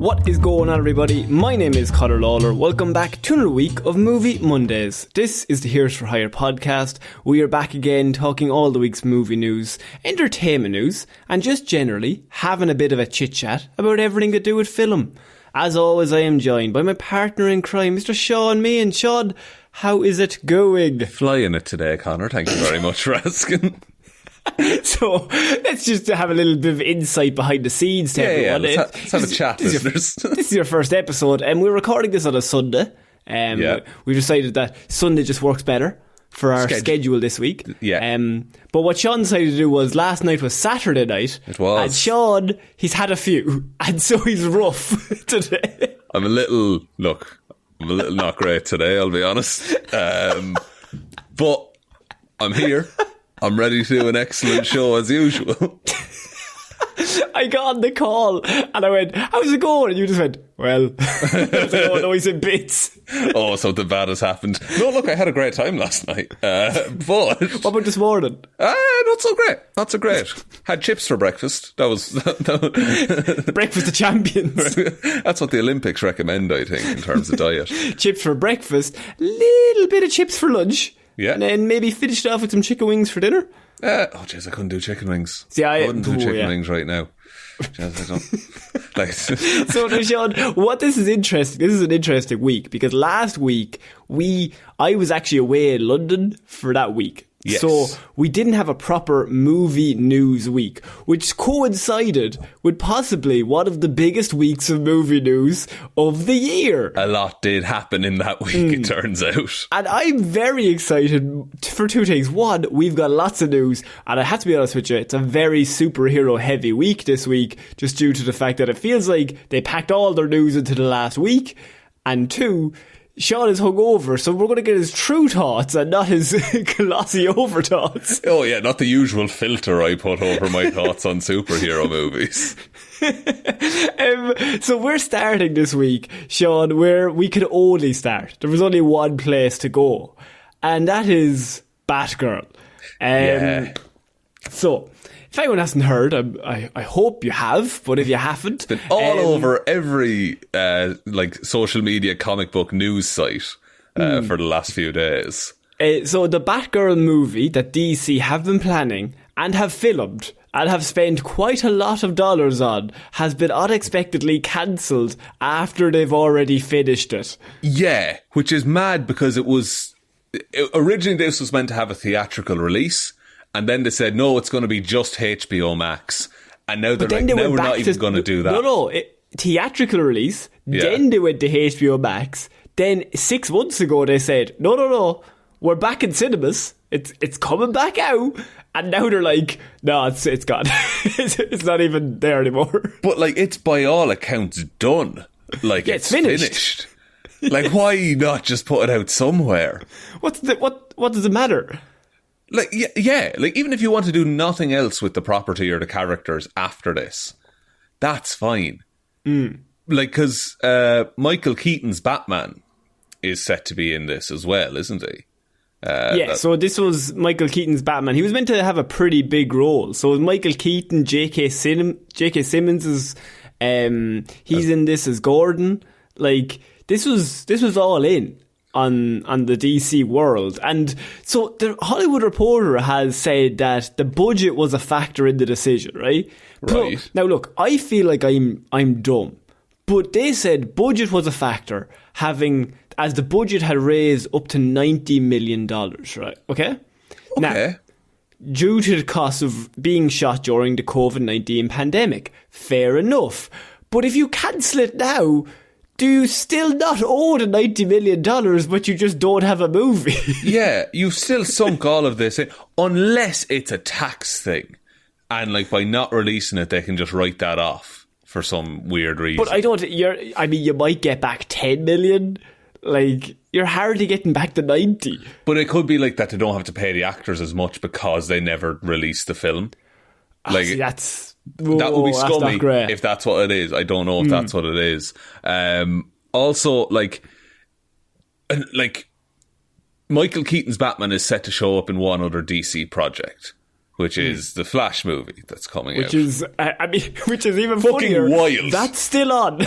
What is going on, everybody? My name is Ciara Lawler. Welcome back to another week of Movie Mondays. This is the Here's for Hire podcast. We are back again talking all the week's movie news, entertainment news, and just generally having a bit of a chit-chat about everything to do with film. As always, I am joined by my partner in crime, Mr. Shaun Meehan. Shaun, how is it going? Flying it today, Connor. Thank you very much for asking. So let's just have a little bit of insight behind the scenes to everyone. Let's have a chat, listeners. This is your first episode, and we're recording this on a Sunday. We decided that Sunday just works better for our schedule this week. But what Shaun decided to do was, last night was Saturday night. It was. And Shaun, he's had a few, and so he's rough today. I'm a little not great today, I'll be honest. But I'm here. I'm ready to do an excellent show as usual. I got on the call and I went, how's it going? And you just went, well. I was like, oh no, he's in bits. Oh, something bad has happened. No, look, I had a great time last night. But what about this morning? Not so great. Had chips for breakfast. That was breakfast of champions. That's what the Olympics recommend, I think, in terms of diet. Chips for breakfast, little bit of chips for lunch. Yeah. And then maybe finish it off with some chicken wings for dinner. Oh jeez, I couldn't do chicken wings. See, I wouldn't do chicken wings right now. Jeez, I don't. So now, Shaun, this is interesting. This is an interesting week because last week I was actually away in London for that week. Yes. So we didn't have a proper movie news week, which coincided with possibly one of the biggest weeks of movie news of the year. A lot did happen in that week, it turns out. And I'm very excited for two things. One, we've got lots of news, and I have to be honest with you, it's a very superhero heavy week this week, just due to the fact that it feels like they packed all their news into the last week. And two, Shaun is hungover, so we're going to get his true thoughts and not his glossy over thoughts. Oh yeah, not the usual filter I put over my thoughts on superhero movies. So we're starting this week, Shaun, where we could only start. There was only one place to go, and that is Batgirl. So, if anyone hasn't heard, I hope you have, but if you haven't... It's been all over every social media comic book news site for the last few days. So the Batgirl movie that DC have been planning and have filmed and have spent quite a lot of dollars on has been unexpectedly cancelled after they've already finished it. Yeah, which is mad because originally this was meant to have a theatrical release. And then they said, no, it's going to be just HBO Max. And now they're we're not even going to do that. No, theatrical release. Yeah. Then they went to HBO Max. Then 6 months ago they said, no, we're back in cinemas. It's coming back out. And now they're like, no, it's gone. It's not even there anymore. But it's by all accounts done. It's finished. Why not just put it out somewhere? What does it matter? Even if you want to do nothing else with the property or the characters after this, that's fine. Because Michael Keaton's Batman is set to be in this as well, isn't he? So this was Michael Keaton's Batman. He was meant to have a pretty big role. So Michael Keaton, J.K. Simmons is he's in this as Gordon. This was all in on the DC world. And so the Hollywood Reporter has said that the budget was a factor in the decision, right? Right. Now look, I feel like I'm dumb, but they said budget was a factor, as the budget had raised up to $90 million, right? Okay. Now, due to the cost of being shot during the COVID-19 pandemic, fair enough. But if you cancel it now, do you still not owe the $90 million, but you just don't have a movie? Yeah, you've still sunk all of this in, unless it's a tax thing. And by not releasing it, they can just write that off for some weird reason. But you might get back 10 million. You're hardly getting back the 90. But it could be that they don't have to pay the actors as much because they never released the film. That would be scummy if that's what it is. I don't know if that's what it is. Also, Michael Keaton's Batman is set to show up in one other DC project, which is the Flash movie that's coming out. Which is even fucking funnier. wild. That's still on.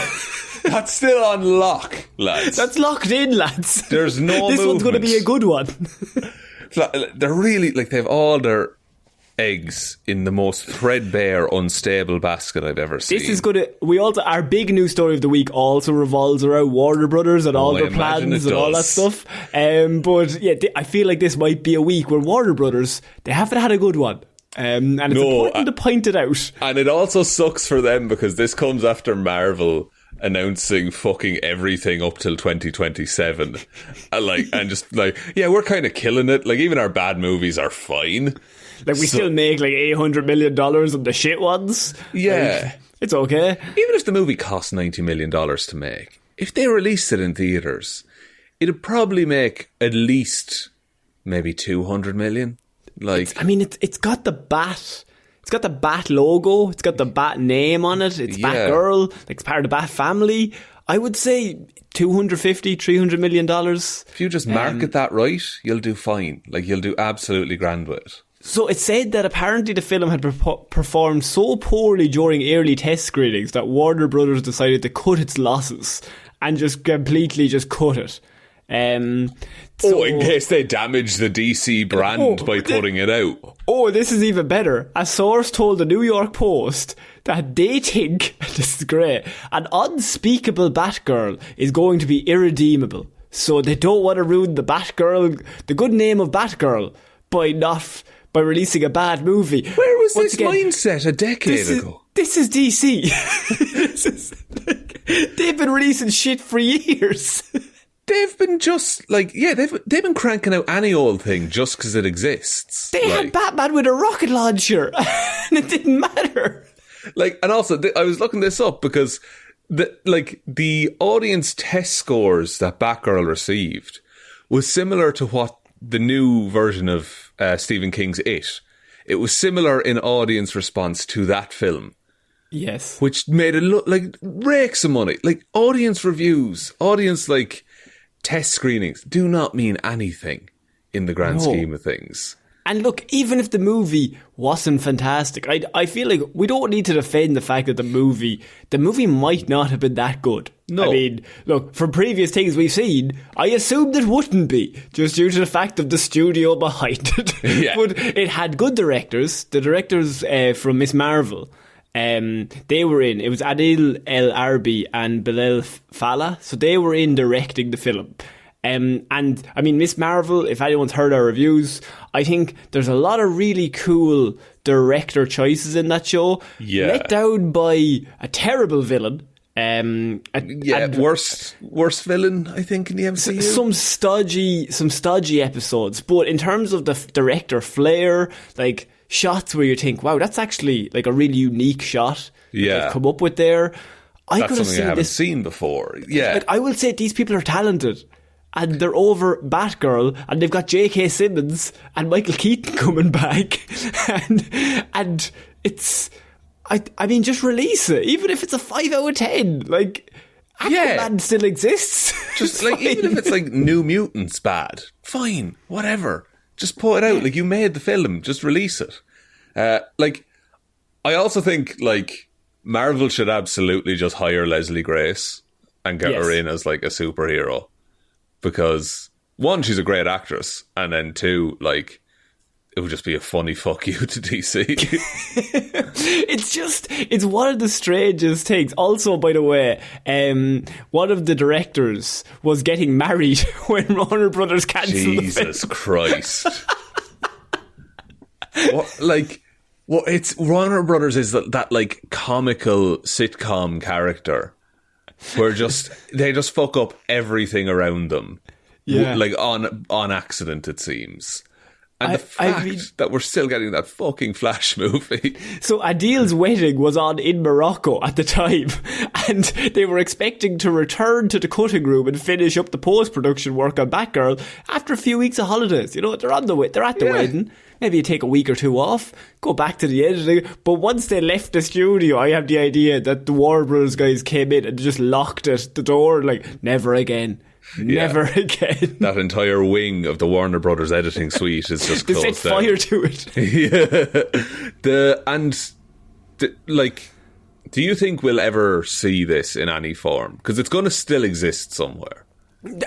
That's still on lock, lads. That's locked in, lads. There's no This one's going to movement. be a good one. They're really, like, they have all their eggs in the most threadbare, unstable basket I've ever seen. This is going to... Our big news story of the week also revolves around Warner Brothers and all their plans and all that stuff. But yeah, I feel like this might be a week where Warner Brothers, they haven't had a good one. And it's important to point it out. And it also sucks for them because this comes after Marvel announcing fucking everything up till 2027. Yeah, we're kind of killing it. Like, even our bad movies are fine. Like, we still make like $800 million on the shit ones. Yeah. Like, it's okay. Even if the movie cost $90 million to make, if they released it in theatres, it'd probably make at least maybe 200 million. Like, it's got the Bat. It's got the Bat logo. It's got the Bat name on it. It's Batgirl. Like, it's part of the Bat family. I would say $250, $300 million. If you just market that right, you'll do fine. Like, you'll do absolutely grand with it. So it said that apparently the film had performed so poorly during early test screenings that Warner Brothers decided to cut its losses and just completely just cut it. In case they damage the DC brand by putting it out. Oh, this is even better. A source told the New York Post that they think, this is great, an unspeakable Batgirl is going to be irredeemable. So they don't want to ruin the Batgirl, the good name of Batgirl, by releasing a bad movie. Where was this mindset a decade ago? This is DC. They've been releasing shit for years. They've been just like, they've been cranking out any old thing just because it exists. They had Batman with a rocket launcher, and it didn't matter. Like, and also, I was looking this up because the audience test scores that Batgirl received was similar to what the new version of Stephen King's It. It was similar in audience response to that film. Yes. Which made it look like rakes of money. Like, audience reviews, like test screenings do not mean anything in the grand scheme of things. And look, even if the movie wasn't fantastic, I feel like we don't need to defend the fact that the movie might not have been that good. No. I mean, look, from previous things we've seen, I assumed it wouldn't be, just due to the fact of the studio behind it. Yeah. But it had good directors. The directors from Miss Marvel, they were in. It was Adil El Arbi and Bilal Fallah, so they were in directing the film. And I mean, Miss Marvel, if anyone's heard our reviews, I think there's a lot of really cool director choices in that show. Yeah. Let down by a terrible villain. Worst villain, I think, in the MCU. Some stodgy episodes. But in terms of the director flair, like shots where you think, wow, that's actually like a really unique shot that they've come up with there. That's something I haven't seen before. Yeah. Like, I will say these people are talented. And they're over Batgirl, and they've got J.K. Simmons and Michael Keaton coming back, and it's, I mean, just release it, even if it's a 5 out of 10. Like, Aquaman still exists. Just like, even if it's like New Mutants bad, fine, whatever. Just put it out. Like, you made the film, just release it. Like, I also think like Marvel should absolutely just hire Leslie Grace and get her in as like a superhero. Because, one, she's a great actress, and then two, like, it would just be a funny fuck you to DC. It's one of the strangest things. Also, by the way, one of the directors was getting married when Warner Brothers cancelled the film. Jesus Christ. It's Warner Brothers is that like comical sitcom character. Where they just fuck up everything around them. Yeah. Like on accident, it seems. And the fact that we're still getting that fucking Flash movie. So Adil's wedding was on in Morocco at the time, and they were expecting to return to the cutting room and finish up the post-production work on Batgirl after a few weeks of holidays. You know, they're at the wedding. Maybe you take a week or two off, go back to the editing. But once they left the studio, I have the idea that the Warner Bros. Guys came in and just locked it, the door, like, never again. Never again. That entire wing of the Warner Brothers editing suite is just They closed set down. fire to it. Do you think we'll ever see this in any form? Because it's going to still exist somewhere.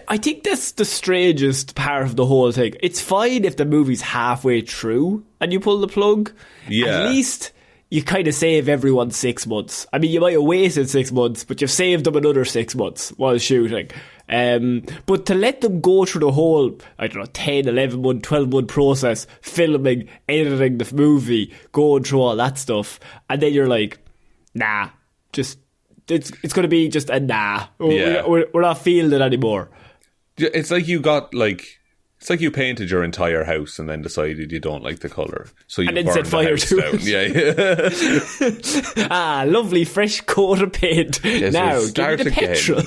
I think that's the strangest part of the whole thing. It's fine if the movie's halfway through and you pull the plug. Yeah. At least you kind of save everyone 6 months. I mean, you might have wasted 6 months, but you've saved them another 6 months while shooting. But to let them go through the whole, 10, 11 month, 12 month process, filming, editing the movie, going through all that stuff, and then you're like, nah, just... It's going to be just a nah. Yeah. We're not feeling it anymore. It's like you painted your entire house and then decided you don't like the colour. So you and then burned set fire the house to down. Yeah. Lovely fresh coat of paint. Yes, now, we'll start give me the again. petrol.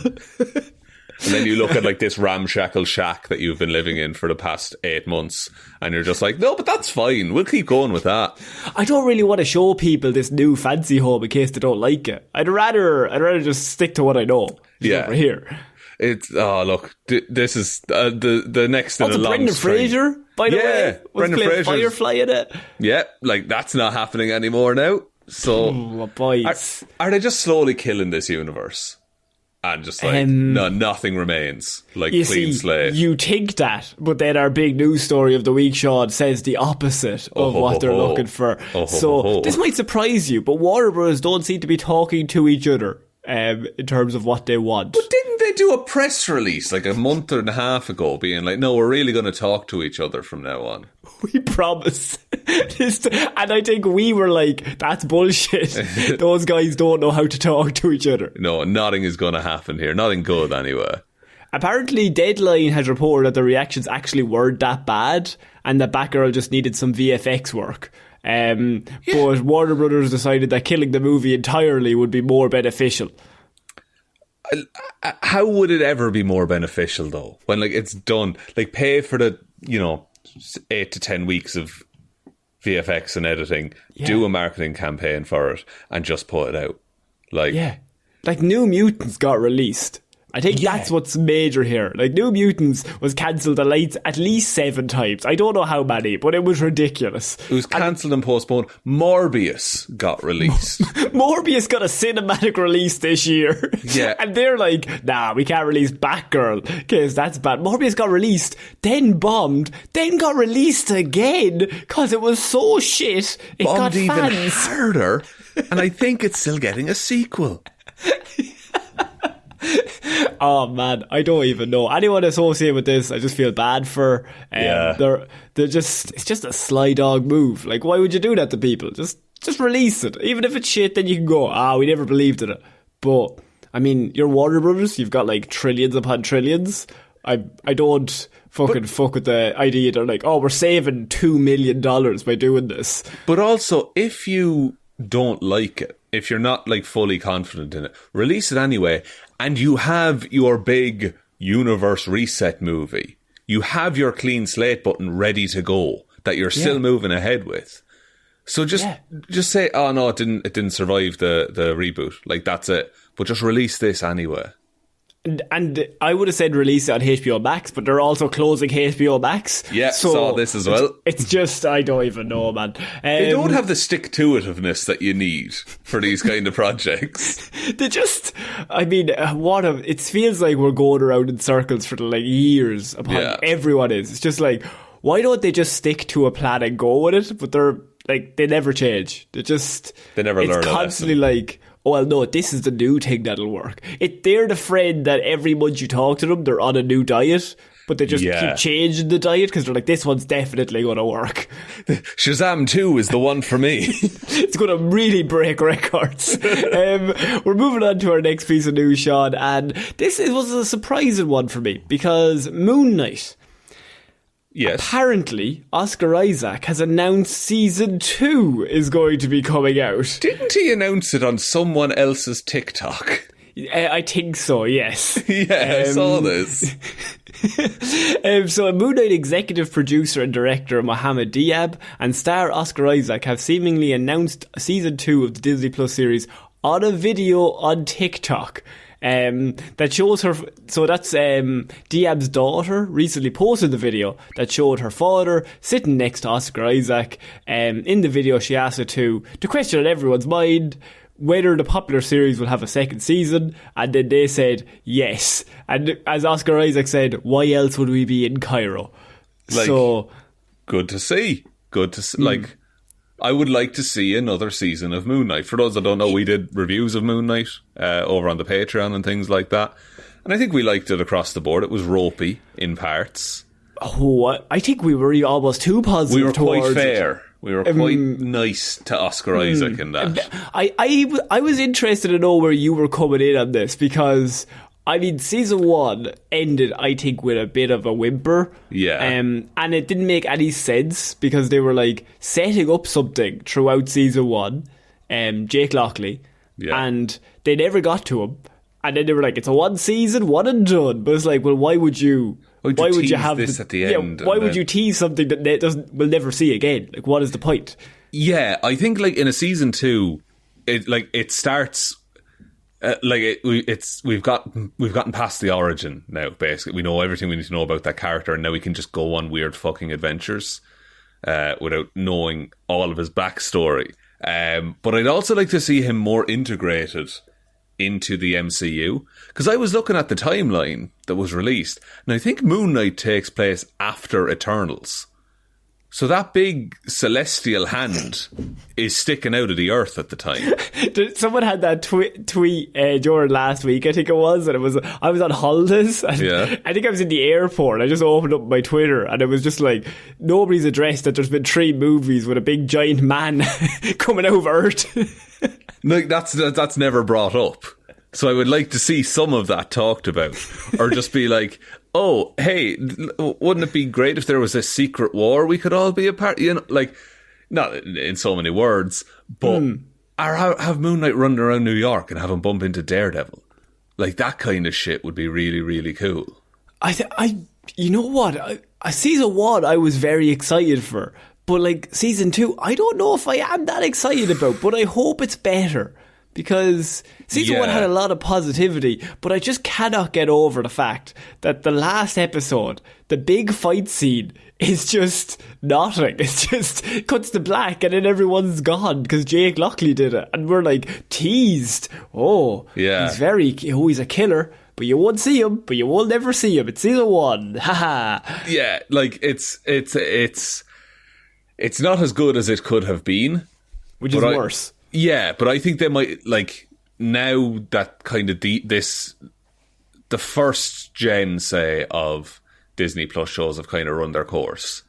And then you look at like this ramshackle shack that you've been living in for the past 8 months and you're just like, no, but that's fine. We'll keep going with that. I don't really want to show people this new fancy home in case they don't like it. I'd rather just stick to what I know. Over here. It's this is the next in a long Brendan string. Fraser, by the way, was Brendan playing Fraser's- Firefly in it. Yeah, like that's not happening anymore now. So Boys. are they just slowly killing this universe? And just like, no, nothing remains. Like, You clean see, slate. you think that, but then our big news story of the week, Sean, says the opposite of what they're looking for. So this might surprise you, but Warner Bros. Don't seem to be talking to each other in terms of what they want. But didn't they do a press release like a month and a half ago being like, no, we're really going to talk to each other from now on? We promise. And I think we were like, that's bullshit. Those guys don't know how to talk to each other. No, nothing is going to happen here. Nothing good anyway. Apparently, Deadline has reported that the reactions actually weren't that bad and that Batgirl just needed some VFX work. But Warner Brothers decided that killing the movie entirely would be more beneficial. How would it ever be more beneficial though? When like it's done, like pay for the 8 to 10 weeks of VFX and editing, do a marketing campaign for it, and just put it out. Like New Mutants got released. I think that's what's major here. Like, New Mutants was cancelled at least 7 times. I don't know how many, but it was ridiculous. It was cancelled and postponed. Morbius got released. Morbius got a cinematic release this year. Yeah. And they're like, nah, we can't release Batgirl, because that's bad. Morbius got released, then bombed, then got released again, because it was so shit, it bombed got even fans. harder, and I think it's still getting a sequel. Oh man, I don't even know anyone associated with this. I just feel bad for. They're just, it's just a sly dog move. Like, why would you do that to people? Just release it. Even if it's shit, then you can go, we never believed in it. But I mean, you're Warner Brothers. You've got like trillions upon trillions. I don't fuck with the idea. They're like, we're saving $2 million by doing this. But also, if you don't like it, if you're not like fully confident in it, release it anyway. And you have your big universe reset movie. You have your clean slate button ready to go that you're still moving ahead with. So just say, oh no, it didn't survive the reboot. Like, that's it. But just release this anyway. And I would have said release it on HBO Max, but they're also closing HBO Max. Yeah, so saw this as well. It's just, I don't even know, man. They don't have the stick-to-itiveness that you need for these kind of projects. They just, I mean, it feels like we're going around in circles for like years upon everyone is. It's just like, why don't they just stick to a plan and go with it? But they never change. They never learn. It's constantly like, no, this is the new thing that'll work. They're the friend that every month you talk to them, they're on a new diet, but they just keep changing the diet because they're like, this one's definitely going to work. Shazam 2 is the one for me. It's going to really break records. We're moving on to our next piece of news, Sean, and this was a surprising one for me because Moon Knight. Yes. Apparently, Oscar Isaac has announced season 2 is going to be coming out. Didn't he announce it on someone else's TikTok? I think so, yes. I saw this. So Moon Knight executive producer and director Mohamed Diab and star Oscar Isaac have seemingly announced season 2 of the Disney Plus series on a video on TikTok. that shows her. So that's Diab's daughter recently posted the video that showed her father sitting next to Oscar Isaac. In the video, she asked it to question in everyone's mind whether the popular series will have a second season, and then they said yes. And as Oscar Isaac said, why else would we be in Cairo? So good to see. Like, I would like to see another season of Moon Knight. For those that don't know, we did reviews of Moon Knight over on the Patreon and things like that, and I think we liked it across the board. It was ropey in parts. Oh, I think we were almost too positive. We were quite towards fair. We were quite nice to Oscar Isaac in that. I was interested to know where you were coming in on this, because I mean, season 1 ended, I think, with a bit of a whimper. Yeah. And it didn't make any sense, because they were like setting up something throughout season 1, Jake Lockley, and they never got to him. And then they were like, it's a one season, one and done. But it's like, well, why would you have this at the end? Why would you tease something that we'll never see again? Like, what is the point? Yeah, I think like in a season 2, it starts we've gotten past the origin now. Basically, we know everything we need to know about that character, and now we can just go on weird fucking adventures without knowing all of his backstory. But I'd also like to see him more integrated into the MCU, because I was looking at the timeline that was released, and I think Moon Knight takes place after Eternals. So that big celestial hand is sticking out of the earth at the time. Someone had that tweet during last week, I think it was, and I was on holidays. And I think I was in the airport. I just opened up my Twitter, and it was just like, nobody's addressed that there's been 3 movies with a big giant man coming out of Earth. Like, that's never brought up. So I would like to see some of that talked about, or just be like, oh, hey, wouldn't it be great if there was a secret war we could all be a part? You know, like, not in so many words, but or have Moon Knight running around New York and have him bump into Daredevil. Like, that kind of shit would be really, really cool. You know what? Season 1 I was very excited for, but like season 2, I don't know if I am that excited about, but I hope it's better. Because season 1 had a lot of positivity, but I just cannot get over the fact that the last episode, the big fight scene, is just nothing. It's just cuts to black and then everyone's gone because Jake Lockley did it. And we're like teased. Oh, he's he's a killer. But you won't see him, but you will never see him. It's season 1. Haha. Yeah, like it's not as good as it could have been. Which is worse. Yeah, but I think they might, like, now that kind of the first gen, say, of Disney Plus shows have kind of run their course.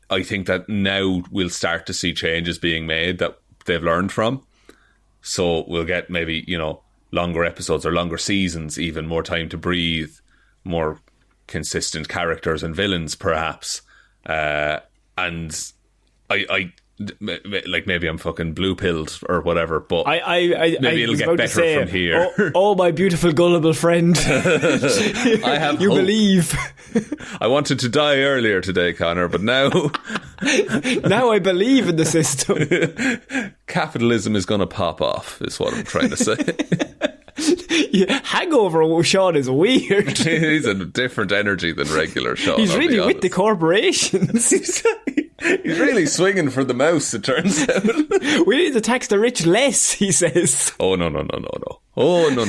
I think that now we'll start to see changes being made that they've learned from. So we'll get maybe, you know, longer episodes or longer seasons, even more time to breathe, more consistent characters and villains, perhaps. And I like, maybe I'm fucking blue-pilled or whatever, but maybe it'll get better from here. Oh, my beautiful gullible friend. I have you hope. Believe. I wanted to die earlier today, Connor, but now I believe in the system. Capitalism is going to pop off, is what I'm trying to say. Hangover with Shaun is weird. He's a different energy than regular Shaun. He's really with the corporations. He's really swinging for the mouse, it turns out. We need to tax the rich less, he says. Oh, no. Oh, no.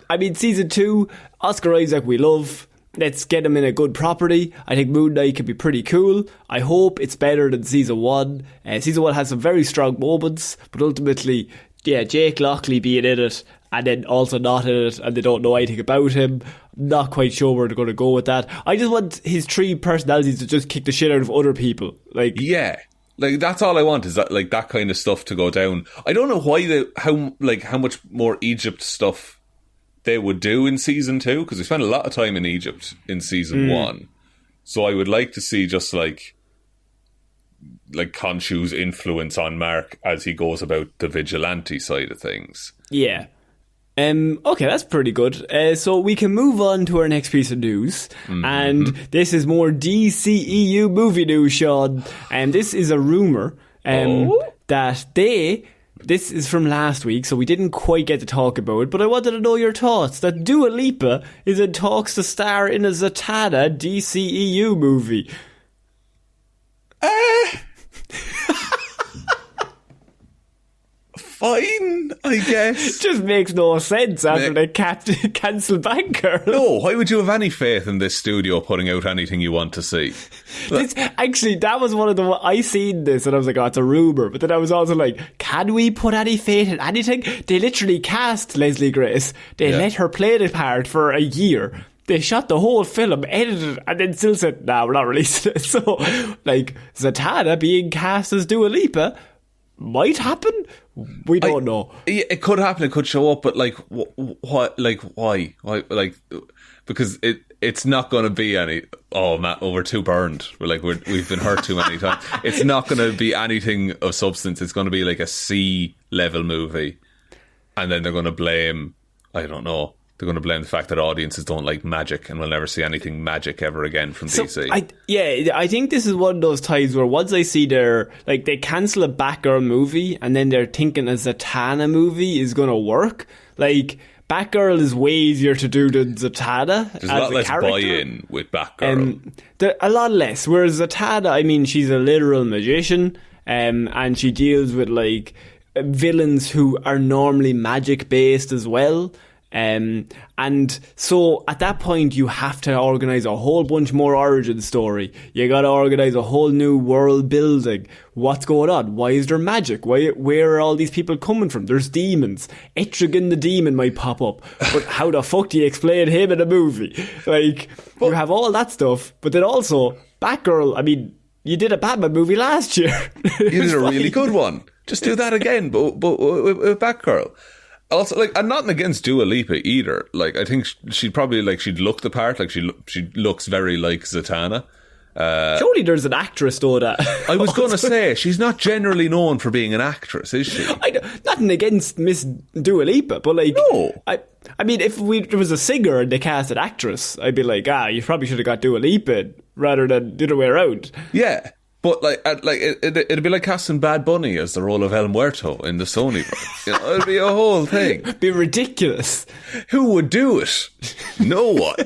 I mean, season 2, Oscar Isaac we love. Let's get him in a good property. I think Moon Knight could be pretty cool. I hope it's better than season 1. Season 1 has some very strong moments, but ultimately, Jake Lockley being in it and then also not in it, and they don't know anything about him. Not quite sure where they're going to go with that. I just want his 3 personalities to just kick the shit out of other people. Like, yeah, like that's all I want, is that, like, that kind of stuff to go down. I don't know why how much more Egypt stuff they would do in season 2, because we spent a lot of time in Egypt in season 1. So I would like to see just like Khonshu's influence on Mark as he goes about the vigilante side of things. Yeah. Okay, that's pretty good. So we can move on to our next piece of news. And this is more DCEU movie news, Shaun. And this is a rumour that they this is from last week, so we didn't quite get to talk about it, but I wanted to know your thoughts. That Dua Lipa is in talks to star in a Zatanna DCEU movie. Fine, I guess. It just makes no sense after they cancel Batgirl. No, why would you have any faith in this studio putting out anything you want to see? That was one of the... I seen this and I was like, oh, it's a rumour. But then I was also like, can we put any faith in anything? They literally cast Leslie Grace. They let her play the part for a year. They shot the whole film, edited it, and then still said, nah, we're not releasing it. So, like, Zatanna being cast as Dua Lipa might happen. We don't know. It could happen. It could show up, but like, what? Like, why? Why? Like, because it's not going to be any. Oh, Matt, we're too burned. We've been hurt too many times. It's not going to be anything of substance. It's going to be like a C-level movie, and then they're going to blame. I don't know. They're going to blame the fact that audiences don't like magic and we'll never see anything magic ever again from DC. I think this is one of those times where once I see they cancel a Batgirl movie and then they're thinking a Zatanna movie is going to work. Like, Batgirl is way easier to do than Zatanna. There's a lot less buy-in with Batgirl. A lot less. Whereas Zatanna, I mean, she's a literal magician and she deals with, like, villains who are normally magic-based as well. And so at that point you have to organise a whole bunch more origin story. You got to organise a whole new world building. What's going on? Why is there magic? Where are all these people coming from? There's demons. Etrigan the demon might pop up, but how the fuck do you explain him in a movie? Like, you have all that stuff, but then also Batgirl. I mean, you did a Batman movie last year. You did a really good one. Just do that again, but with Batgirl. Also, like, I'm not against Dua Lipa either. Like, I think she'd probably, like, she'd look the part. Like, she looks very like Zatanna. Surely there's an actress, though, that... I was going to say, she's not generally known for being an actress, is she? Nothing against Miss Dua Lipa, but, like... No. I mean, if there was a singer and they cast an actress, I'd be like, you probably should have got Dua Lipa rather than the other way around. Yeah. But it'd be like casting Bad Bunny as the role of El Muerto in the Sonyverse. You know, it'd be a whole thing. It'd be ridiculous. Who would do it? No one.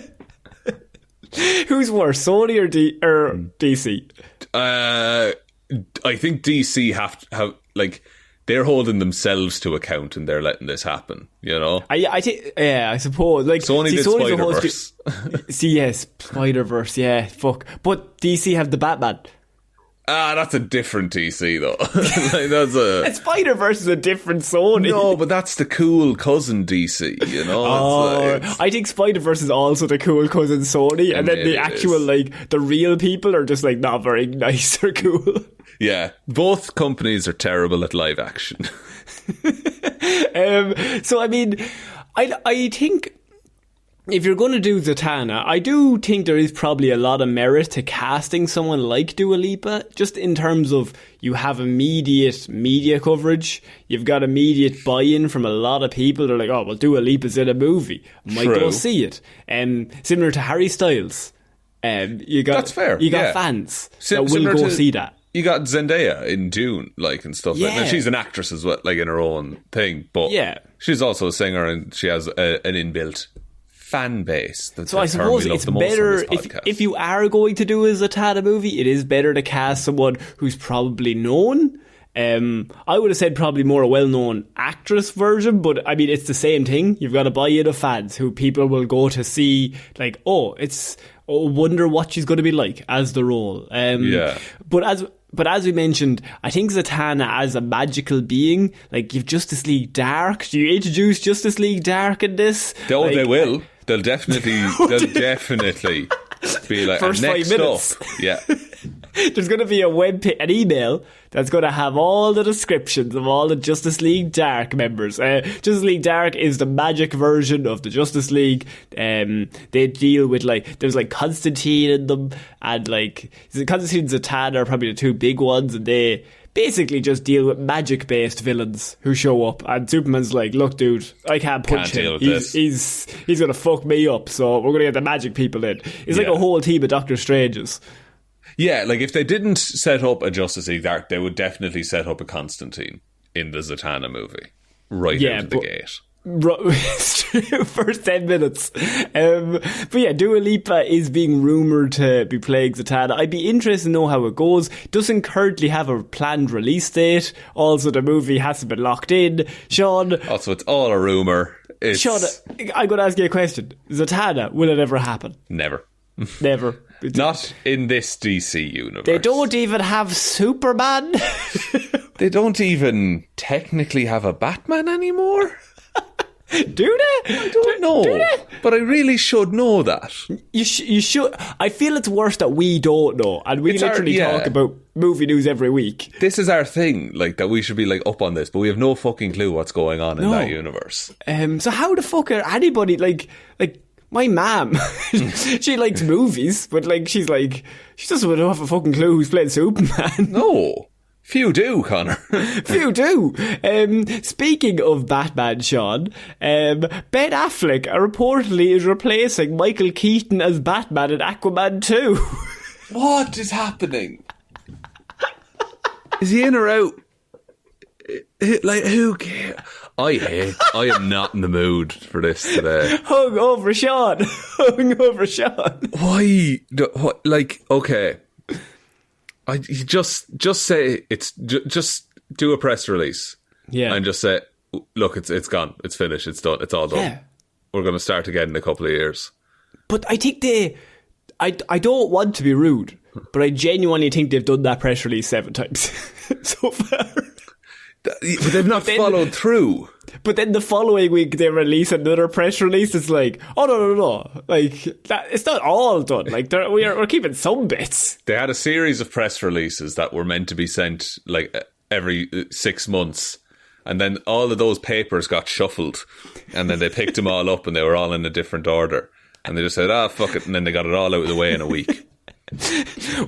Who's worse, Sony or DC? I think DC have like, they're holding themselves to account and they're letting this happen. You know, I think, I suppose, like, Sony did Spider-Verse. Yes, Spider-Verse. Yeah, fuck. But DC have the Batman. That's a different DC though. Like, Spider-Verse is a different Sony. No, but that's the cool cousin DC, you know? I think Spider-Verse is also the cool cousin Sony, and then the actual, like, the real people are just, like, not very nice or cool. Yeah, both companies are terrible at live action. So, I mean, I think... if you're going to do Zatanna, I do think there is probably a lot of merit to casting someone like Dua Lipa, just in terms of you have immediate media coverage, you've got immediate buy-in from a lot of people. They're like, oh, well, Dua Lipa's in a movie, might go see it. Similar to Harry Styles. That's fair. You got fans that will go see that. You got Zendaya in Dune, like, and stuff like that. She's an actress as well, like, in her own thing, but she's also a singer and she has an inbuilt fan base. So I suppose it's better if you are going to do a Zatanna movie, it is better to cast someone who's probably known. I would have said probably more a well-known actress version, but I mean, it's the same thing. You've got to buy in of fans who people will go to see, like, wonder what she's going to be like as the role. But as we mentioned, I think Zatanna as a magical being, like, you've Justice League Dark. Do you introduce Justice League Dark in this? They will. They'll definitely be like, first next 5 minutes. Up. Yeah. There's going to be an email that's going to have all the descriptions of all the Justice League Dark members. Justice League Dark is the magic version of the Justice League. They deal with, like, there's, like, Constantine in them, and, like, Constantine and Zatanna are probably the two big ones, and they basically just deal with magic-based villains who show up, and Superman's like, look, dude, I can't punch him. He's going to fuck me up, so we're going to get the magic people in. It's like a whole team of Doctor Stranges. Yeah, like, if they didn't set up a Justice League Dark, they would definitely set up a Constantine. in the Zatanna movie. Right out of the gate. It's true, first 10 minutes. But yeah, Dua Lipa is being rumoured to be playing Zatanna. I'd be interested to know how it goes. Doesn't currently have a planned release date. Also, the movie hasn't been locked in. Sean... Also, it's all a rumour. Sean, I'm going to ask you a question. Zatanna, will it ever happen? Never. Never. Not in this DC universe. They don't even have Superman. They don't even technically have a Batman anymore. Do they? I don't know. But I really should know that. You should. I feel it's worse that we don't know. And we literally talk about movie news every week. This is our thing, like, that we should be, like, up on this. But we have no fucking clue what's going on in that universe. So how the fuck are anybody, like my mum, she likes movies, but, like, she doesn't have a fucking clue who's playing Superman. No. Few do, Connor. Few do. Speaking of Batman, Sean, Ben Affleck reportedly is replacing Michael Keaton as Batman in Aquaman 2. What is happening? Is he in or out? Like, who cares? I am not in the mood for this today. Hung over Sean. Why? Like, okay. You just say just do a press release, and just say, look, it's gone, it's finished, it's done, it's all done. Yeah. We're going to start again in a couple of years. But I think I don't want to be rude, but I genuinely think they've done that press release 7 times so far. But they've not followed through. But then the following week they release another press release. It's like, oh no, like that. It's not all done. Like we're keeping some bits. They had a series of press releases that were meant to be sent like every 6 months, and then all of those papers got shuffled, and then they picked them all up, and they were all in a different order, and they just said, fuck it, and then they got it all out of the way in a week.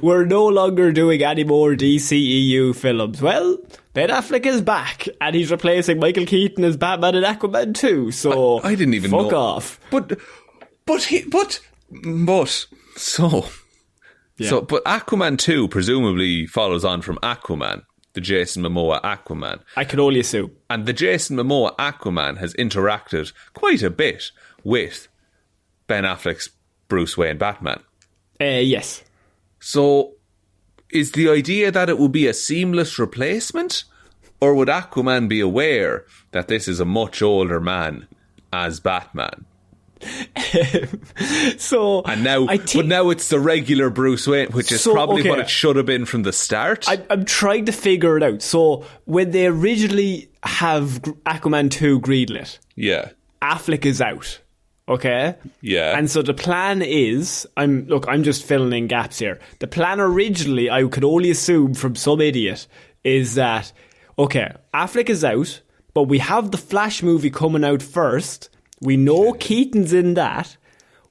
We're no longer doing any more DCEU films. Well, Ben Affleck is back, and he's replacing Michael Keaton as Batman in Aquaman 2. So I didn't even fuck know. Off. But Aquaman 2 presumably follows on from Aquaman, the Jason Momoa Aquaman. I can only assume. And the Jason Momoa Aquaman has interacted quite a bit with Ben Affleck's Bruce Wayne Batman. Yes. So, is the idea that it will be a seamless replacement? Or would Aquaman be aware that this is a much older man as Batman? But now it's the regular Bruce Wayne, which is probably what it should have been from the start. I'm trying to figure it out. So, when they originally have Aquaman 2 greenlit, Affleck is out. Okay? Yeah. And so the plan is, I'm just filling in gaps here. The plan originally, I could only assume from some idiot, is that, okay, Affleck is out, but we have the Flash movie coming out first. We know Keaton's in that.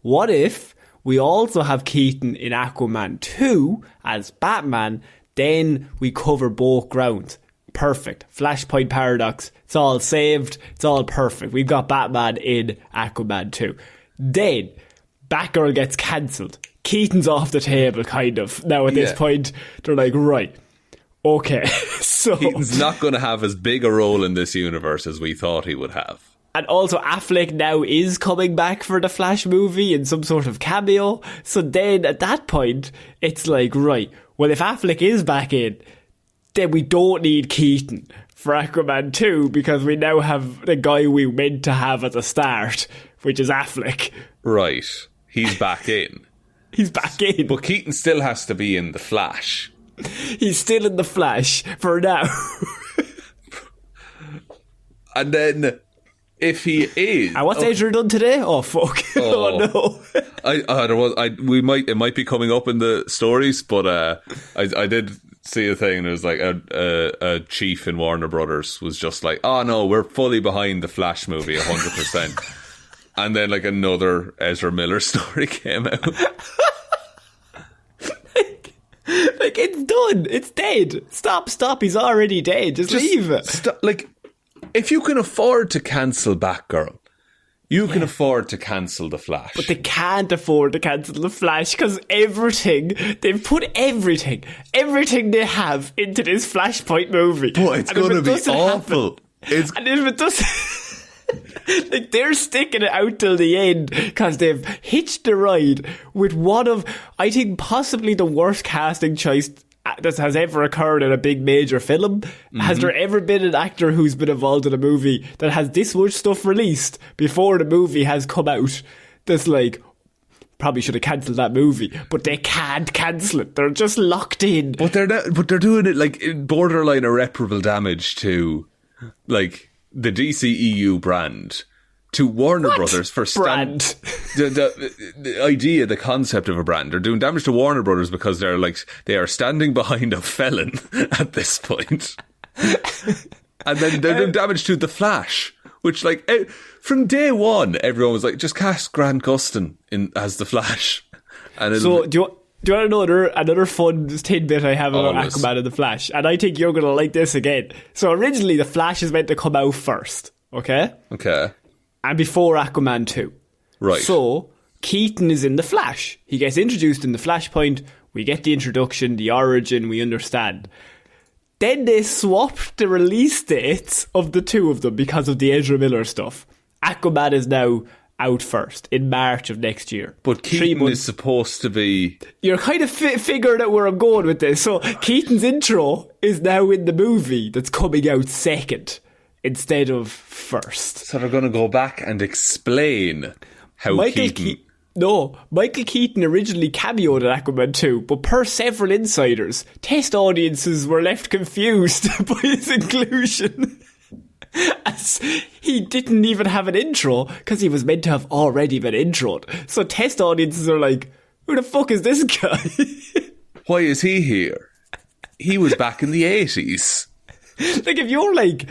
What if we also have Keaton in Aquaman 2 as Batman? Then we cover both grounds. Perfect. Flashpoint paradox. It's all saved. It's all perfect. We've got Batman in Aquaman 2. Then Batgirl gets cancelled. Keaton's off the table, kind of. Now at this point, they're like, right, okay. So Keaton's not going to have as big a role in this universe as we thought he would have. And also Affleck now is coming back for the Flash movie in some sort of cameo. So then at that point, it's like, right, well, if Affleck is back in, then we don't need Keaton for Aquaman 2 because we now have the guy we meant to have at the start, which is Affleck. Right. He's back in. He's back in. But Keaton still has to be in The Flash. He's still in The Flash for now. And then if he is... And what's Adrian done today? Oh, fuck. Oh no. It might be coming up in the stories, but I did... see a thing, and it was like a chief in Warner Brothers was just like, oh no, we're fully behind the Flash movie 100%. And then like another Ezra Miller story came out. like it's done, it's dead. Stop, he's already dead. Just leave it. Like, if you can afford to cancel Batgirl, You can afford to cancel The Flash. But they can't afford to cancel The Flash because they've put everything they have into this Flashpoint movie. But it's going to be awful. And if it doesn't... like, they're sticking it out till the end because they've hitched the ride with one of, I think, possibly the worst casting choice that has ever occurred in a big major film. Mm-hmm. Has there ever been an actor who's been involved in a movie that has this much stuff released before the movie has come out that's like, probably should have cancelled that movie, but they can't cancel it. They're just locked in. But they're doing it like borderline irreparable damage to like the DCEU brand, to Warner Brothers for brand. The idea, the concept of a brand. They're doing damage to Warner Brothers because they are standing behind a felon at this point. And then they're doing damage to The Flash, which like from day one everyone was like, just cast Grant Gustin as The Flash. And so do you want to know another fun tidbit I have about Aquaman and The Flash? And I think you're going to like this again. So originally The Flash is meant to come out first, okay? Okay. And before Aquaman 2. Right. So, Keaton is in The Flash. He gets introduced in the Flashpoint. We get the introduction, the origin, we understand. Then they swapped the release dates of the two of them because of the Ezra Miller stuff. Aquaman is now out first, in March of next year. But Keaton is supposed to be... You're kind of figuring out where I'm going with this. So, Keaton's intro is now in the movie that's coming out second, instead of first. So they're going to go back and explain how Michael Keaton originally cameoed in Aquaman 2, but per several insiders, test audiences were left confused by his inclusion. As he didn't even have an intro, because he was meant to have already been introed. So test audiences are like, who the fuck is this guy? Why is he here? He was back in the 80s. Like, if you're like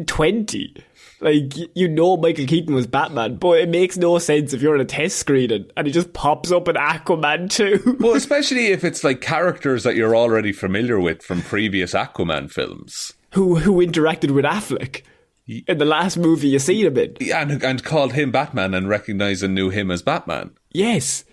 20, like, you know Michael Keaton was Batman, but it makes no sense if you're in a test screening and he just pops up in Aquaman 2. Well, especially if it's like characters that you're already familiar with from previous Aquaman films. Who interacted with Affleck in the last movie you seen him in. And called him Batman and recognised and knew him as Batman. Yes.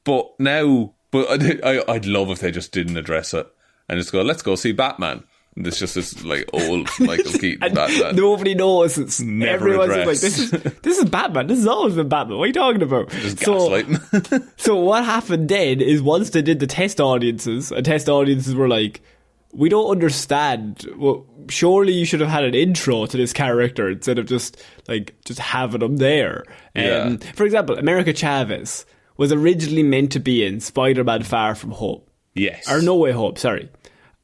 But I'd love if they just didn't address it and just go, let's go see Batman. And it's just this like old Michael Keaton Batman. Nobody knows. It's everyone's addressed. Like, this is Batman. This has always been Batman. What are you talking about? Just gaslighting. So what happened then is once they did the test audiences, and test audiences were like, we don't understand. Well, surely you should have had an intro to this character instead of just having him there. Yeah. For example, America Chavez was originally meant to be in Spider-Man Far From Home. Yes. Or No Way Home, sorry.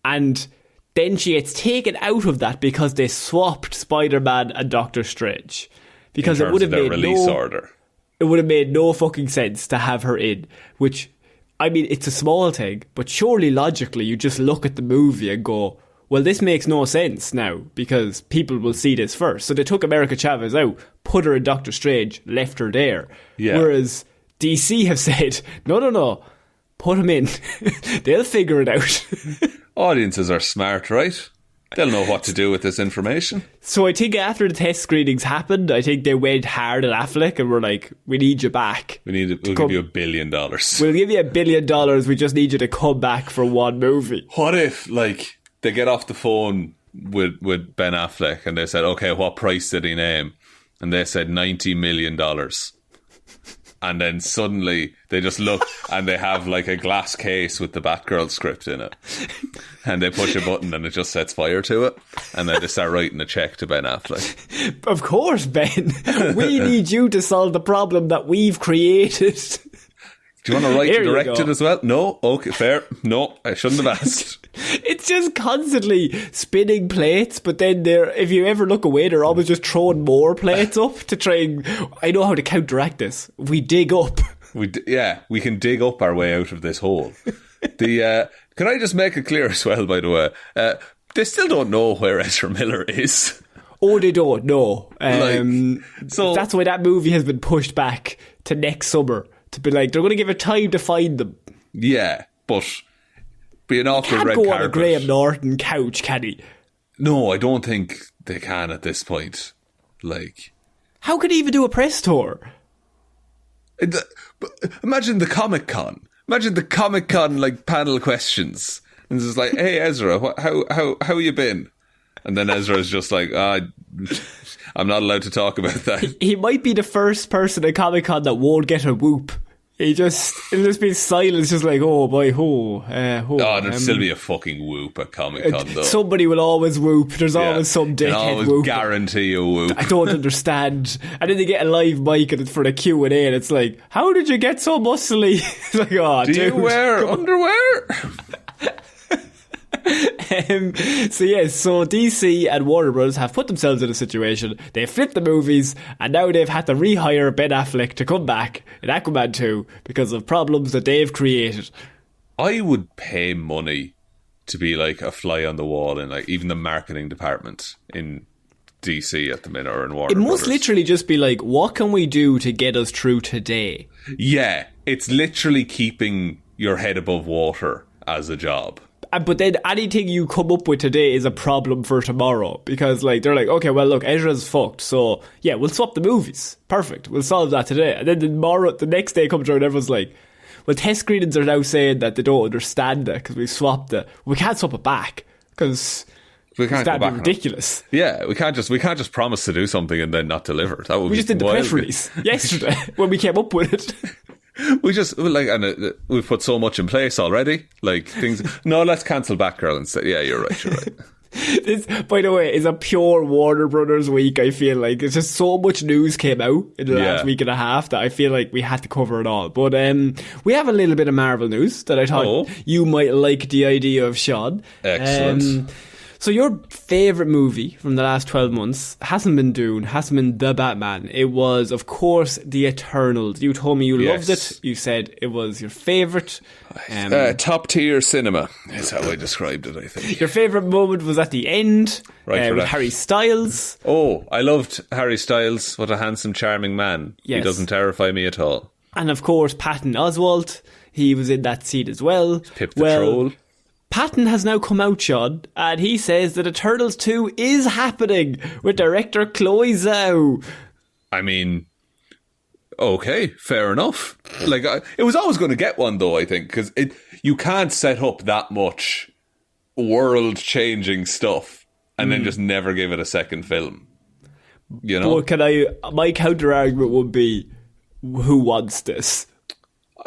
And then she gets taken out of that because they swapped Spider-Man and Doctor Strange. Because it would have made It would have made no fucking sense to have her in. Which, I mean, it's a small thing, but surely logically you just look at the movie and go, well, this makes no sense now because people will see this first. So they took America Chavez out, put her in Doctor Strange, left her there. Yeah. Whereas DC have said, no, put him in. They'll figure it out. Audiences are smart, right? They'll know what to do with this information. So I think after the test screenings happened, I think they went hard at Affleck and were like, we need you back. We'll give you $1 billion. We'll give you $1 billion. We just need you to come back for one movie. What if, like, they get off the phone with Ben Affleck and they said, okay, what price did he name? And they said $90 million. And then suddenly they just look and they have like a glass case with the Batgirl script in it. And they push a button and it just sets fire to it. And then they start writing a check to Ben Affleck. Of course, Ben. We need you to solve the problem that we've created. Do you want to write and direct it as well? No? Okay, fair. No, I shouldn't have asked. It's just constantly spinning plates, but then if you ever look away, they're always just throwing more plates up to try and... I know how to counteract this. We dig up. We can dig up our way out of this hole. Can I just make it clear as well, by the way, they still don't know where Ezra Miller is. Oh, they don't know. So that's why that movie has been pushed back to next summer. To be like, they're going to give it time to find them. Yeah, but be an awkward red carpet. Can't go on a Graham Norton couch, can he? No, I don't think they can at this point. Like, How could he even do a press tour? Imagine the Comic Con. Imagine the Comic Con like panel questions. And it's just like, hey Ezra, how you been? And then Ezra's just like, I'm not allowed to talk about that. He might be the first person at Comic Con that won't get a whoop. It'll just be silence, just like, oh boy, there'd still be a fucking whoop at Comic Con though. Somebody will always whoop. There's always some dickhead whoop. Guarantee a whoop. I don't understand. And then they get a live mic and it's for the Q&A, and it's like, how did you get so muscly? It's like, do you wear underwear? So DC and Warner Bros. Have put themselves in a situation. They flipped the movies, and now they've had to rehire Ben Affleck to come back in Aquaman 2 because of problems that they've created. I would pay money to be like a fly on the wall in like even the marketing department in DC at the minute, or in Warner It must Brothers. literally just be like, what can we do to get us through today? Yeah, it's literally keeping your head above water as a job. But then anything you come up with today is a problem for tomorrow, because like they're like, okay, well look, Ezra's fucked, so yeah, we'll swap the movies. Perfect, we'll solve that today. And then the next day comes around, everyone's like, well, test screenings are now saying that they don't understand it because we swapped it. We can't swap it back because we can't go back. That'd be ridiculous. Yeah, we can't just promise to do something and then not deliver. That would we just did the press release yesterday when we came up with it. We just like, and we've put so much in place already. Like things. No, let's cancel Batgirl instead. Yeah, you're right. This, by the way, is a pure Warner Brothers week. I feel like it's just so much news came out in the last week and a half that I feel like we had to cover it all. But we have a little bit of Marvel news that I thought you might like the idea of, Shaun. Excellent. So your favourite movie from the last 12 months hasn't been Dune, hasn't been The Batman. It was, of course, The Eternals. You told me you loved it. You said it was your favourite. Top tier cinema is how I described it, I think. Your favourite moment was at the end, with Harry Styles. Oh, I loved Harry Styles. What a handsome, charming man. Yes. He doesn't terrify me at all. And, of course, Patton Oswalt. He was in that scene as well. Pip the Troll. Patton has now come out, Shaun, and he says that Eternals 2 is happening with director Chloe Zhao. I mean, okay, fair enough. Like, it was always going to get one, though, I think, because you can't set up that much world-changing stuff and then just never give it a second film. You know? But my counter-argument would be, who wants this?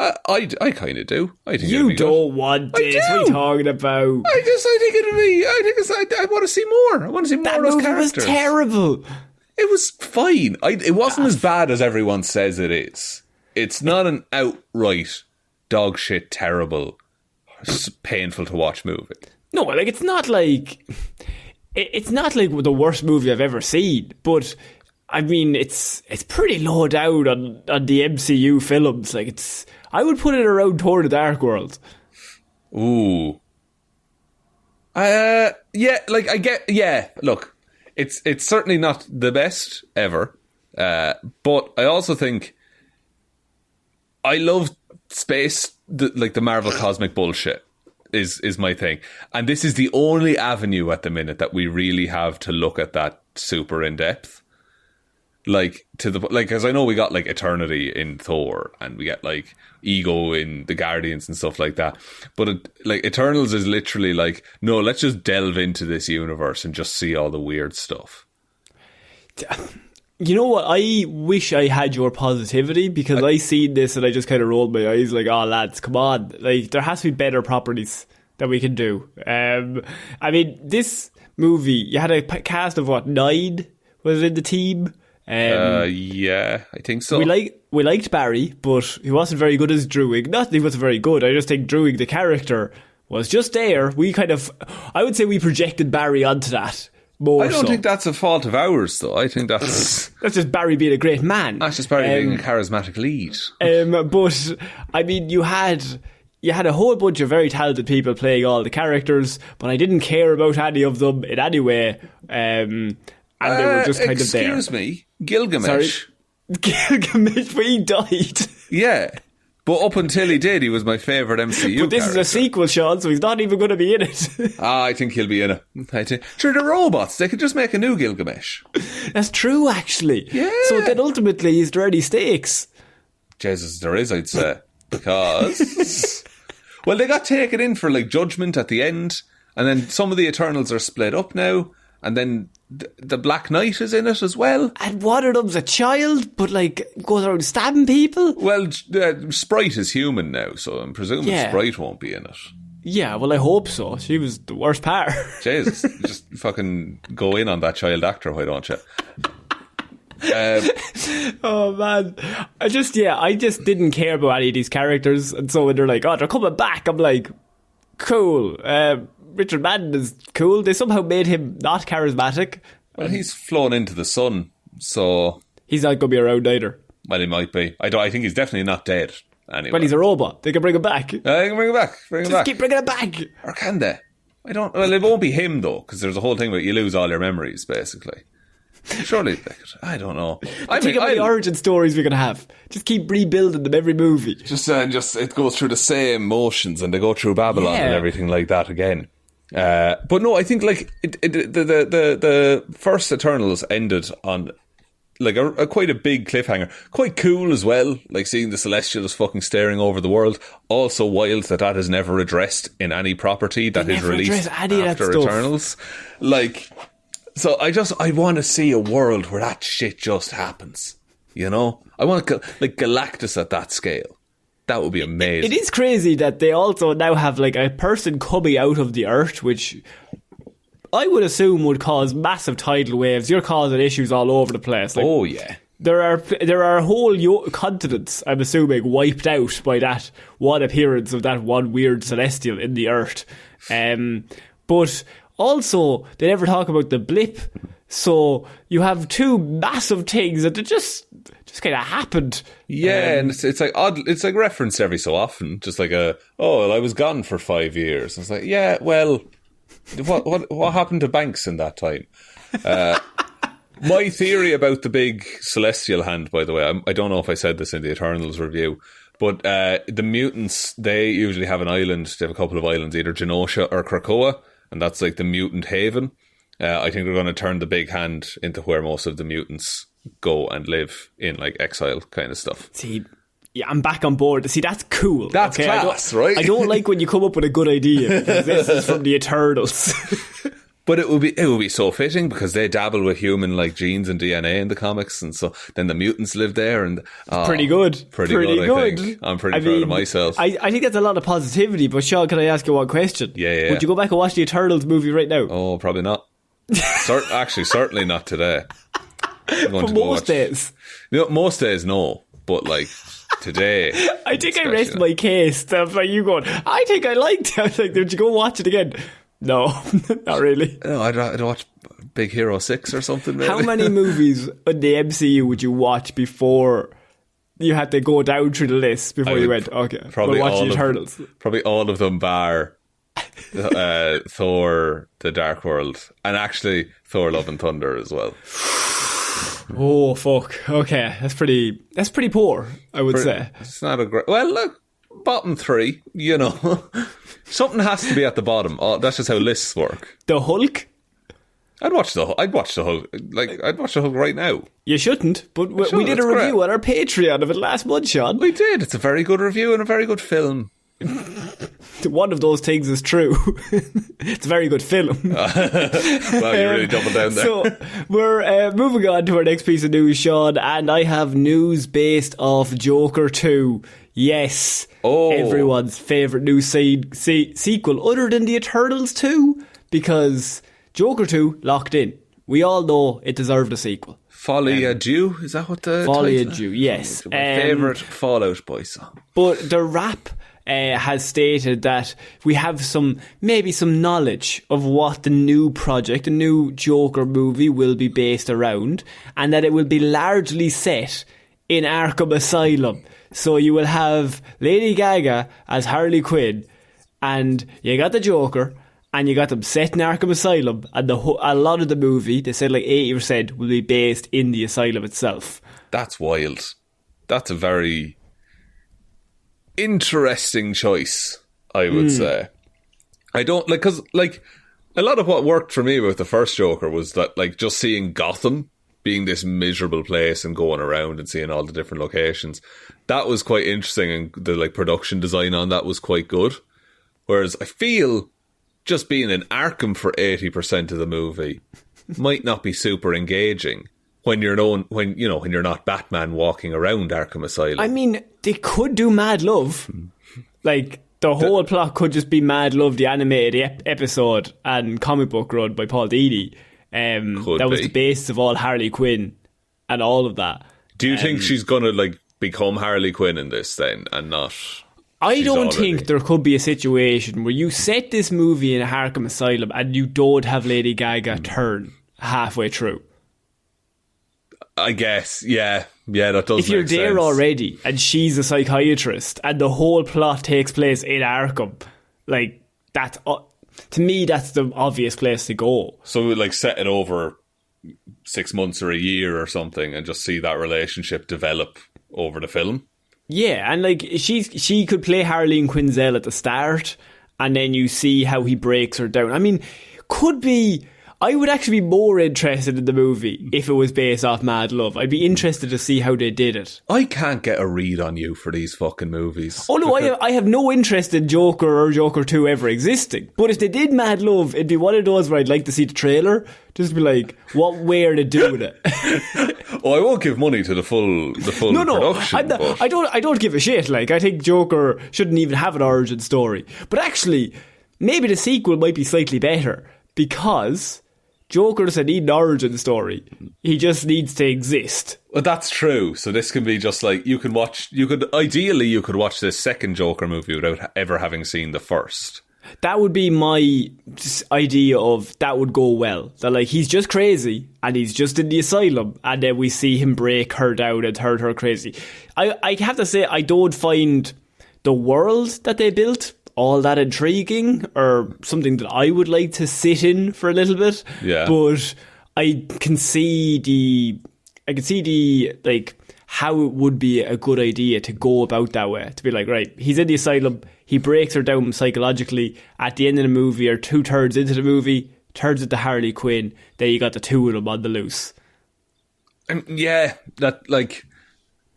I kind of do. I think you don't want this. What are you talking about? I want to see more. I want to see more of those characters. That movie was terrible. It was fine. It wasn't as bad as everyone says it is. It's not an outright dog shit, terrible, painful to watch movie. No, like it's not like the worst movie I've ever seen, but I mean it's pretty low down on the MCU films. Like I would put it around Thor: The Dark World. Ooh. Yeah, like I get. Yeah, look, it's certainly not the best ever, but I also think I love space. The Marvel cosmic bullshit is my thing, and this is the only avenue at the minute that we really have to look at that super in depth. Because I know we got like Eternity in Thor, and we get like Ego in the Guardians and stuff like that. But Eternals is literally like, no, let's just delve into this universe and just see all the weird stuff. You know what? I wish I had your positivity, because I seen this and I just kind of rolled my eyes like, oh lads, come on. Like, there has to be better properties that we can do. I mean, this movie, you had a cast of 9 was in the team. Yeah, I think so. We liked Barry, but he wasn't very good as Druig. Not that he wasn't very good. I just think Druig, the character, was just there. I would say we projected Barry onto that more. I don't think that's a fault of ours, though. I think that's just Barry being a great man. That's just Barry being a charismatic lead. But I mean, you had a whole bunch of very talented people playing all the characters, but I didn't care about any of them in any way. And they were just kind of there. Excuse me, Gilgamesh. Sorry? Gilgamesh, but he died. Yeah, But up until he did, he was my favourite MCU But this character. is a sequel, Sean, so he's not even going to be in it. I think he'll be in it. Sure, the robots, they could just make a new Gilgamesh. That's true, actually. Yeah. So then ultimately he's the already stakes. Jesus, there is, I'd say. Because... well, they got taken in for, like, Judgment at the end, and then some of the Eternals are split up now, and then the Black Knight is in it as well. And one of them's a child, but, like, goes around stabbing people. Well, Sprite is human now, so I'm presuming Sprite won't be in it. Yeah, well, I hope so. She was the worst part. Jesus, just fucking go in on that child actor, why don't you? Oh man, I just didn't care about any of these characters, and so when they're like, oh, they're coming back, I'm like, cool. Richard Madden is cool. They somehow made him not charismatic. Well, he's flown into the sun, so he's not going to be around either. Well, he might be. I think he's definitely not dead. Anyway, but he's a robot. They can bring him back. They can bring him back. Just keep bringing him back. Or can they? I don't. Well, it won't be him though, because there's a whole thing where you lose all your memories, basically. Surely they could. I don't know. Think of the origin stories we're going to have. Just keep rebuilding them every movie. Just it goes through the same motions, and they go through Babylon and everything like that again. But no, I think like the first Eternals ended on like a quite a big cliffhanger. Quite cool as well, like seeing the Celestials fucking staring over the world. Also wild that is never addressed in any property that is released after Eternals. Like... So I want to see a world where that shit just happens. You know? I want like Galactus at that scale. That would be amazing. It is crazy that they also now have like a person coming out of the Earth, which I would assume would cause massive tidal waves. You're causing issues all over the place. Like, oh yeah. There are whole continents, I'm assuming, wiped out by that one appearance of that one weird celestial in the Earth. But also, they never talk about the blip, so you have two massive things that just kind of happened. Yeah, and it's like odd. It's like referenced every so often, just like I was gone for 5 years. It's like, yeah, well, what happened to Banks in that time? My theory about the big celestial hand, by the way, I don't know if I said this in the Eternals review, but the mutants, they usually have an island. They have a couple of islands, either Genosha or Krakoa. And that's like the mutant haven. I think they're going to turn the big hand into where most of the mutants go and live in, like exile kind of stuff. See, yeah, I'm back on board. See, that's cool. That's class, right? I don't like when you come up with a good idea, because this is from the Eternals. But it would be so fitting because they dabble with human like genes and DNA in the comics, and so then the mutants live there, and pretty good. Pretty good. I think I'm pretty proud of myself. I think that's a lot of positivity. But Sean, can I ask you one question? Yeah. Would you go back and watch the Eternals movie right now? Oh, probably not. Certainly not today. But most days. Most days, no. But like today, I think I rest my case. Stuff like you going. I think I liked it. I was like, did you go watch it again? No, not really. No, I'd watch Big Hero 6 or something. Maybe. How many movies in the MCU would you watch before you had to go down through the list before you went, okay, probably we'll watch the Eternals? Probably all of them bar Thor, The Dark World, and actually Thor Love and Thunder as well. Oh, fuck. Okay, that's pretty poor, I would say. It's not a great... Well, look, bottom three, you know. Something has to be at the bottom. Oh, that's just how lists work. The Hulk? I'd watch the Hulk. Like, I'd watch the Hulk right now. You shouldn't, but we did a review on our Patreon of it last month, Sean. We did. It's a very good review and a very good film. One of those things is true. It's a very good film. Wow, you really doubled down there. So we're moving on to our next piece of news, Sean, and I have news based off Joker 2. Yes, everyone's favourite new sequel, other than the Eternals 2, because Joker 2 locked in. We all know it deserved a sequel. Folie à Dieu, is that what the Folie à Dieu, yes. My favourite Fallout Boy song. But the rap has stated that we have maybe some knowledge of what the new project, the new Joker movie will be based around, and that it will be largely set in Arkham Asylum. So you will have Lady Gaga as Harley Quinn, and you got the Joker, and you got them set in Arkham Asylum, and a lot of the movie, they said like 80%, will be based in the asylum itself. That's wild. That's a very... interesting choice, I would say. I don't, like, because, like, a lot of what worked for me with the first Joker was that, like, just seeing Gotham being this miserable place and going around and seeing all the different locations, that was quite interesting, and the, like, production design on that was quite good. Whereas I feel just being in Arkham for 80% of the movie might not be super engaging when you're not Batman walking around Arkham Asylum. I mean, they could do Mad Love. Like, the whole plot could just be Mad Love, the animated episode and comic book run by Paul Dini. That was the basis of all Harley Quinn and all of that. Do you think she's going to, like, become Harley Quinn in this then, and not... I don't think there could be a situation where you set this movie in Arkham Asylum and you don't have Lady Gaga turn halfway through. I guess, yeah, that does make sense. If you're there already and she's a psychiatrist and the whole plot takes place in Arkham, like, that's, to me, that's the obvious place to go. So, like, set it over 6 months or a year or something and just see that relationship develop over the film. Yeah, and, like, she could play Harleen Quinzel at the start, and then you see how he breaks her down. I mean, could be... I would actually be more interested in the movie if it was based off Mad Love. I'd be interested to see how they did it. I can't get a read on you for these fucking movies. Oh no, I have no interest in Joker or Joker 2 ever existing. But if they did Mad Love, it'd be one of those where I'd like to see the trailer. Just be like, what way are they doing it? Oh, I won't give money to the full production. I don't give a shit. Like, I think Joker shouldn't even have an origin story. But actually, maybe the sequel might be slightly better, because Joker doesn't need an origin story. He just needs to exist. Well, that's true. So this can be just like, you could watch this second Joker movie without ever having seen the first. That would be my idea of that would go well. That, like, he's just crazy and he's just in the asylum, and then we see him break her down and turn her crazy. I have to say, I don't find the world that they built all that intriguing or something that I would like to sit in for a little bit. Yeah. But I can see the like, how it would be a good idea to go about that way. To be like, right, he's in the asylum, he breaks her down psychologically at the end of the movie, or 2/3 into the movie, turns into Harley Quinn, then you got the two of them on the loose. Yeah, that, like,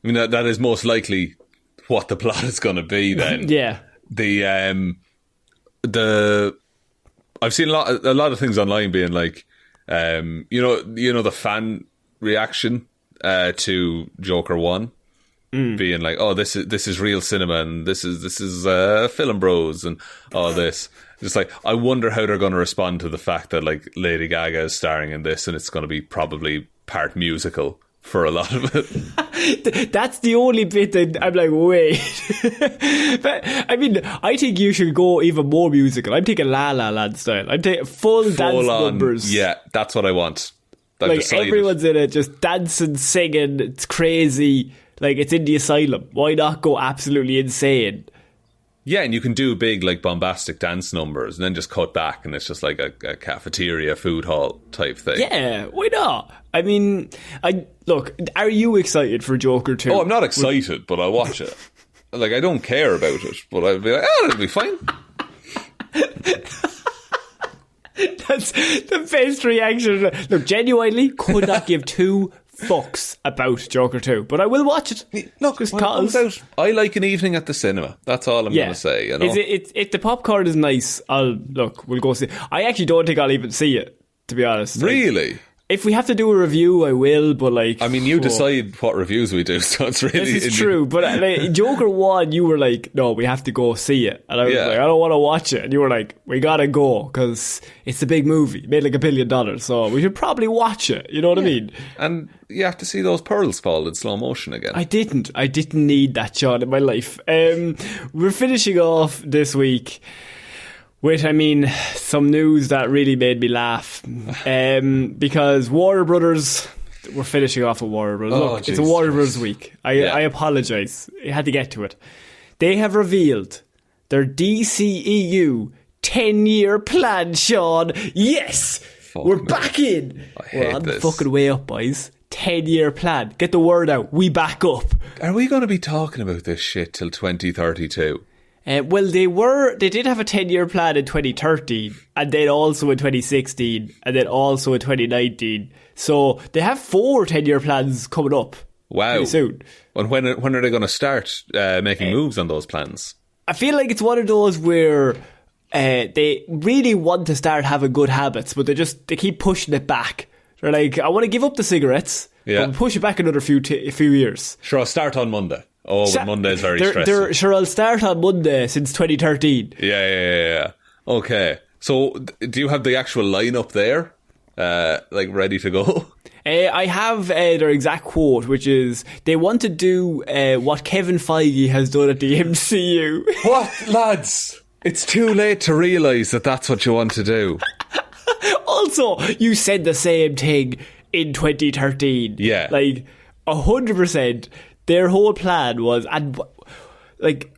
I mean, that is most likely what the plot is going to be then. Yeah. I've seen a lot of things online being like, the fan reaction to Joker 1, being like, oh, this is real cinema, and this is film bros, and all this. Just like, I wonder how they're going to respond to the fact that, like, Lady Gaga is starring in this, and it's going to be probably part musical for a lot of it. That's the only bit that I'm like, wait. But, I mean, I think you should go even more musical. I'm taking La La Land style. I'm taking full dance numbers. Yeah, that's what I want. Like, everyone's in it, just dancing, singing. It's crazy. Like, it's in the asylum. Why not go absolutely insane? Yeah, and you can do big, like, bombastic dance numbers and then just cut back, and it's just like a cafeteria, food hall type thing. Yeah, why not? I mean, look, are you excited for Joker 2? Oh, I'm not excited, but I'll watch it. Like, I don't care about it, but I'll be like, oh, it'll be fine. That's the best reaction. Look, genuinely, could not give two fucks about Joker 2, but I will watch it. Look, just cause I like an evening at the cinema. That's all I'm going to say. You know? If the popcorn is nice, we'll go see it. I actually don't think I'll even see it, to be honest. Really? If we have to do a review, I will, but, like... I mean, you decide what reviews we do, so it's really... This is true, but, like, Joker 1, you were like, no, we have to go see it. And I was like, I don't want to watch it. And you were like, we gotta go, because it's a big movie. It made like $1 billion, so we should probably watch it. You know what I mean? And you have to see those pearls fall in slow motion again. I didn't need that shot in my life. We're finishing off this week with, I mean, some news that really made me laugh. Because Warner Brothers, we're finishing off with Warner Brothers. Look, it's a Warner Brothers week. I apologise. I had to get to it. They have revealed their DCEU 10-year plan, Sean. Yes! We're back in. We're on the fucking way up, boys. 10-year plan. Get the word out. We back up. Are we going to be talking about this shit till 2032? Well, they did have a 10-year plan in 2013, and then also in 2016, and then also in 2019. So they have 4 10-year plans coming up. Wow. Pretty soon. And when are they going to start making moves on those plans? I feel like it's one of those where they really want to start having good habits, but they keep pushing it back. They're like, I want to give up the cigarettes, but push it back another few years. Sure, I'll start on Monday. But Monday is very stressful. Sure, I'll start on Monday since 2013. Yeah. Okay. So, do you have the actual lineup there? Ready to go? I have their exact quote, which is, they want to do what Kevin Feige has done at the MCU. What, lads? It's too late to realise that that's what you want to do. Also, you said the same thing in 2013. Yeah. 100%. Their whole plan was, and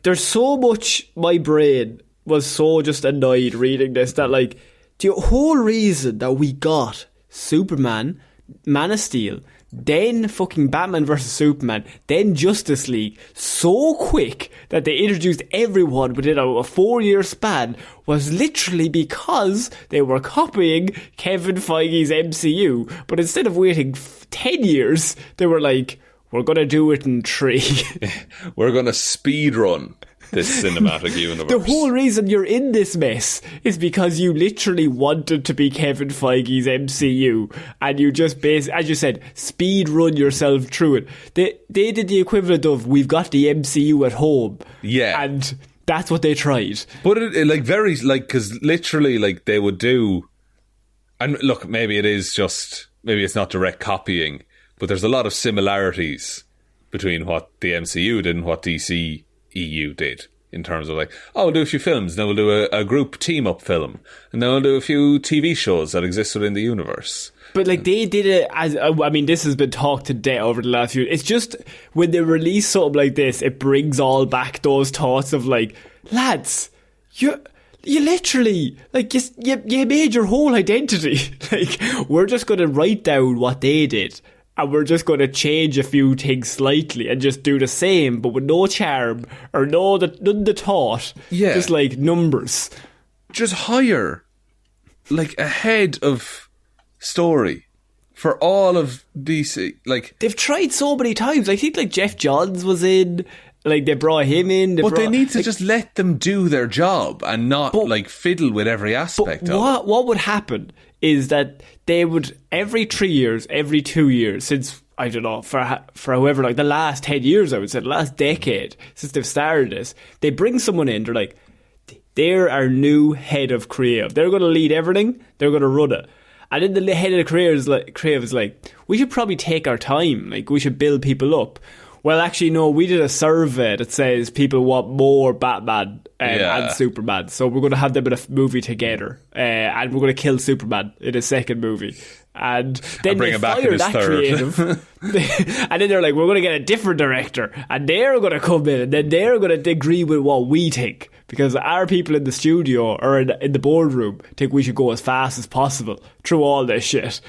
there's so much, my brain was so just annoyed reading this, that the whole reason that we got Superman, Man of Steel, then fucking Batman vs Superman, then Justice League so quick that they introduced everyone within a 4-year span was literally because they were copying Kevin Feige's MCU. But instead of waiting 10 years, they were like, we're going to do it in 3. We're going to speed run this cinematic universe. The whole reason you're in this mess is because you literally wanted to be Kevin Feige's MCU, and you just as you said, speed run yourself through it. They did the equivalent of, we've got the MCU at home. Yeah. And that's what they tried. But because literally, they would do, and look, maybe it's not direct copying, but there's a lot of similarities between what the MCU did and what DC EU did, in terms of we'll do a few films, then we'll do a group team-up film, and then we'll do a few TV shows that exist within the universe. But they did it as, this has been talked to death over the last few. It's just, when they release something like this, it brings all back those thoughts of lads, you literally, you made your whole identity. We're just going to write down what they did, and we're just going to change a few things slightly and just do the same, but with no charm or none of the thought. Yeah. Just numbers. Just hire a head of story for all of DC. They've tried so many times. I think Jeff Johns was in. They brought him in. They need to just let them do their job and not fiddle with every aspect of it. What would happen is that they would, every 3 years, every 2 years, since, I don't know, for however, the last 10 years, I would say, the last decade, since they've started this, they bring someone in, they're they're our new head of creative. They're going to lead everything, they're going to run it. And then the head of the creative is we should probably take our time, we should build people up. Well, actually, no, we did a survey that says people want more Batman and Superman. So we're going to have them in a movie together. And we're going to kill Superman in a second movie. And then bring they him back fire in his that third. creative. And then they're we're going to get a different director. And they're going to come in. And then they're going to agree with what we think. Because our people in the studio or in the boardroom think we should go as fast as possible through all this shit.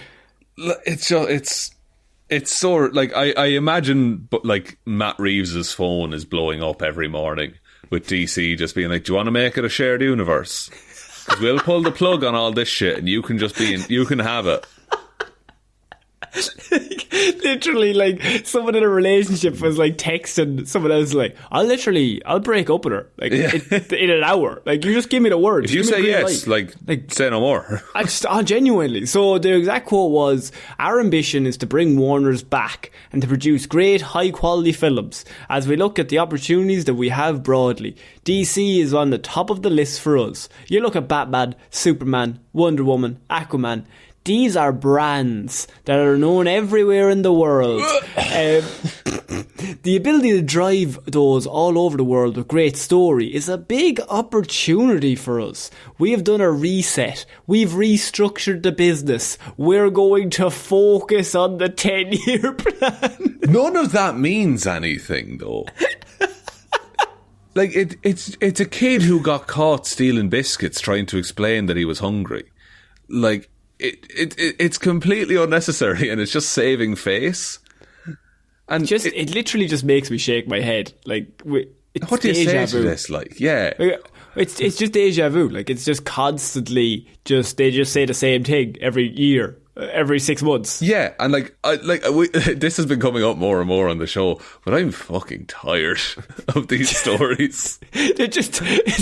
It's so, I imagine, Matt Reeves's phone is blowing up every morning with DC just being do you want to make it a shared universe? Because we'll pull the plug on all this shit and you can just you can have it. Literally, someone in a relationship was texting someone else I'll break up with her in an hour. You just give me the word. If you say yes, say no more. Genuinely. So the exact quote was, our ambition is to bring Warner's back and to produce great high quality films. As we look at the opportunities that we have broadly, DC is on the top of the list for us. You look at Batman, Superman, Wonder Woman, Aquaman. These are brands that are known everywhere in the world. The ability to drive those all over the world with great story is a big opportunity for us. We have done a reset. We've restructured the business. We're going to focus on the 10-year plan. None of that means anything, though. It's a kid who got caught stealing biscuits trying to explain that he was hungry. it's completely unnecessary, and it's just saving face. And it literally just makes me shake my head. Like, it's what do you say to vu. this? Like, yeah, it's just deja vu. Like, it's just constantly they just say the same thing every year, every 6 months. Yeah, and this has been coming up more and more on the show, but I'm fucking tired of these stories. It's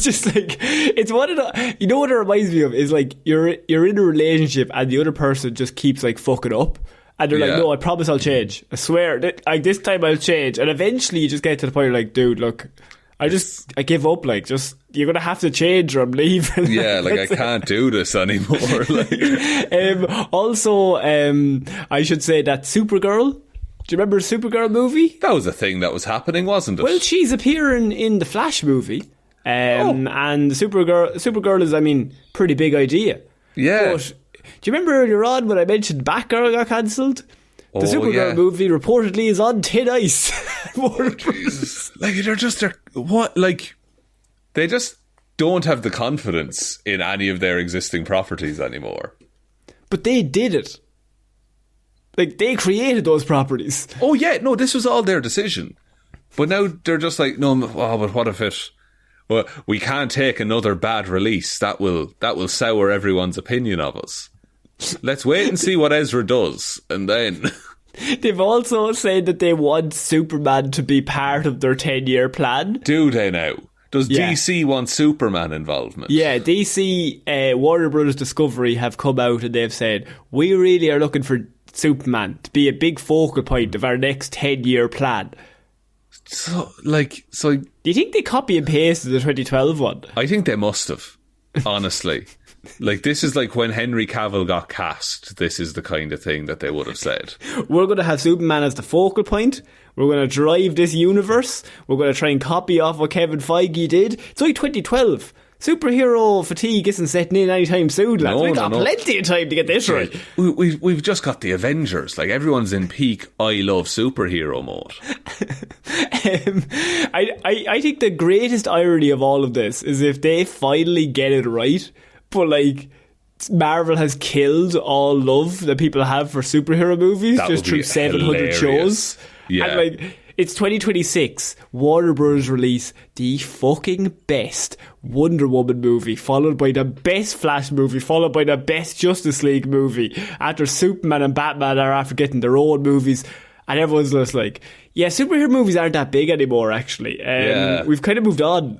just like, it's one of the, you know what it reminds me of is like you're in a relationship and the other person just keeps like fucking up. And they're like, no, I promise I'll change. I swear, like this time I'll change. And eventually you just get to the point, you're like, dude, look, I give up. Like, just, you're going to have to change or I'm leaving. Yeah, like I can't do this anymore. Also, I should say that Supergirl. Do you remember the Supergirl movie? That was a thing that was happening, wasn't it? Well, she's appearing in the Flash movie. And Supergirl is, I mean, pretty big idea. Yeah. But do you remember earlier on when I mentioned Batgirl got cancelled? The Supergirl movie reportedly is on thin ice. Jesus. Like, they just don't have the confidence in any of their existing properties anymore. But they did it. Like, they created those properties. Oh yeah, no, this was all their decision. But now they're just like, no, but what if well, we can't take another bad release. That will sour everyone's opinion of us. Let's wait and see what Ezra does, and then... They've also said that they want Superman to be part of their 10-year plan. Do they now? Does DC want Superman involvement? Yeah, DC, Warner Brothers Discovery have come out and they've said, we really are looking for Superman to be a big focal point of our next 10-year plan. So... Do you think they copy and pasted the 2012 one? I think they must have, honestly. Like, this is like when Henry Cavill got cast. This is the kind of thing that they would have said. We're going to have Superman as the focal point. We're going to drive this universe. We're going to try and copy off what Kevin Feige did. It's only 2012. Superhero fatigue isn't setting in anytime soon, lads. We've got plenty of time to get this right. We've just got the Avengers. Like, everyone's in peak I love superhero mode. I think the greatest irony of all of this is if they finally get it right, but like Marvel has killed all love that people have for superhero movies just through 700 shows. Yeah. And like, it's 2026. Warner Bros. Release the fucking best Wonder Woman movie, followed by the best Flash movie, followed by the best Justice League movie, after Superman and Batman are after getting their own movies. And everyone's just like, yeah, superhero movies aren't that big anymore, actually. We've kind of moved on.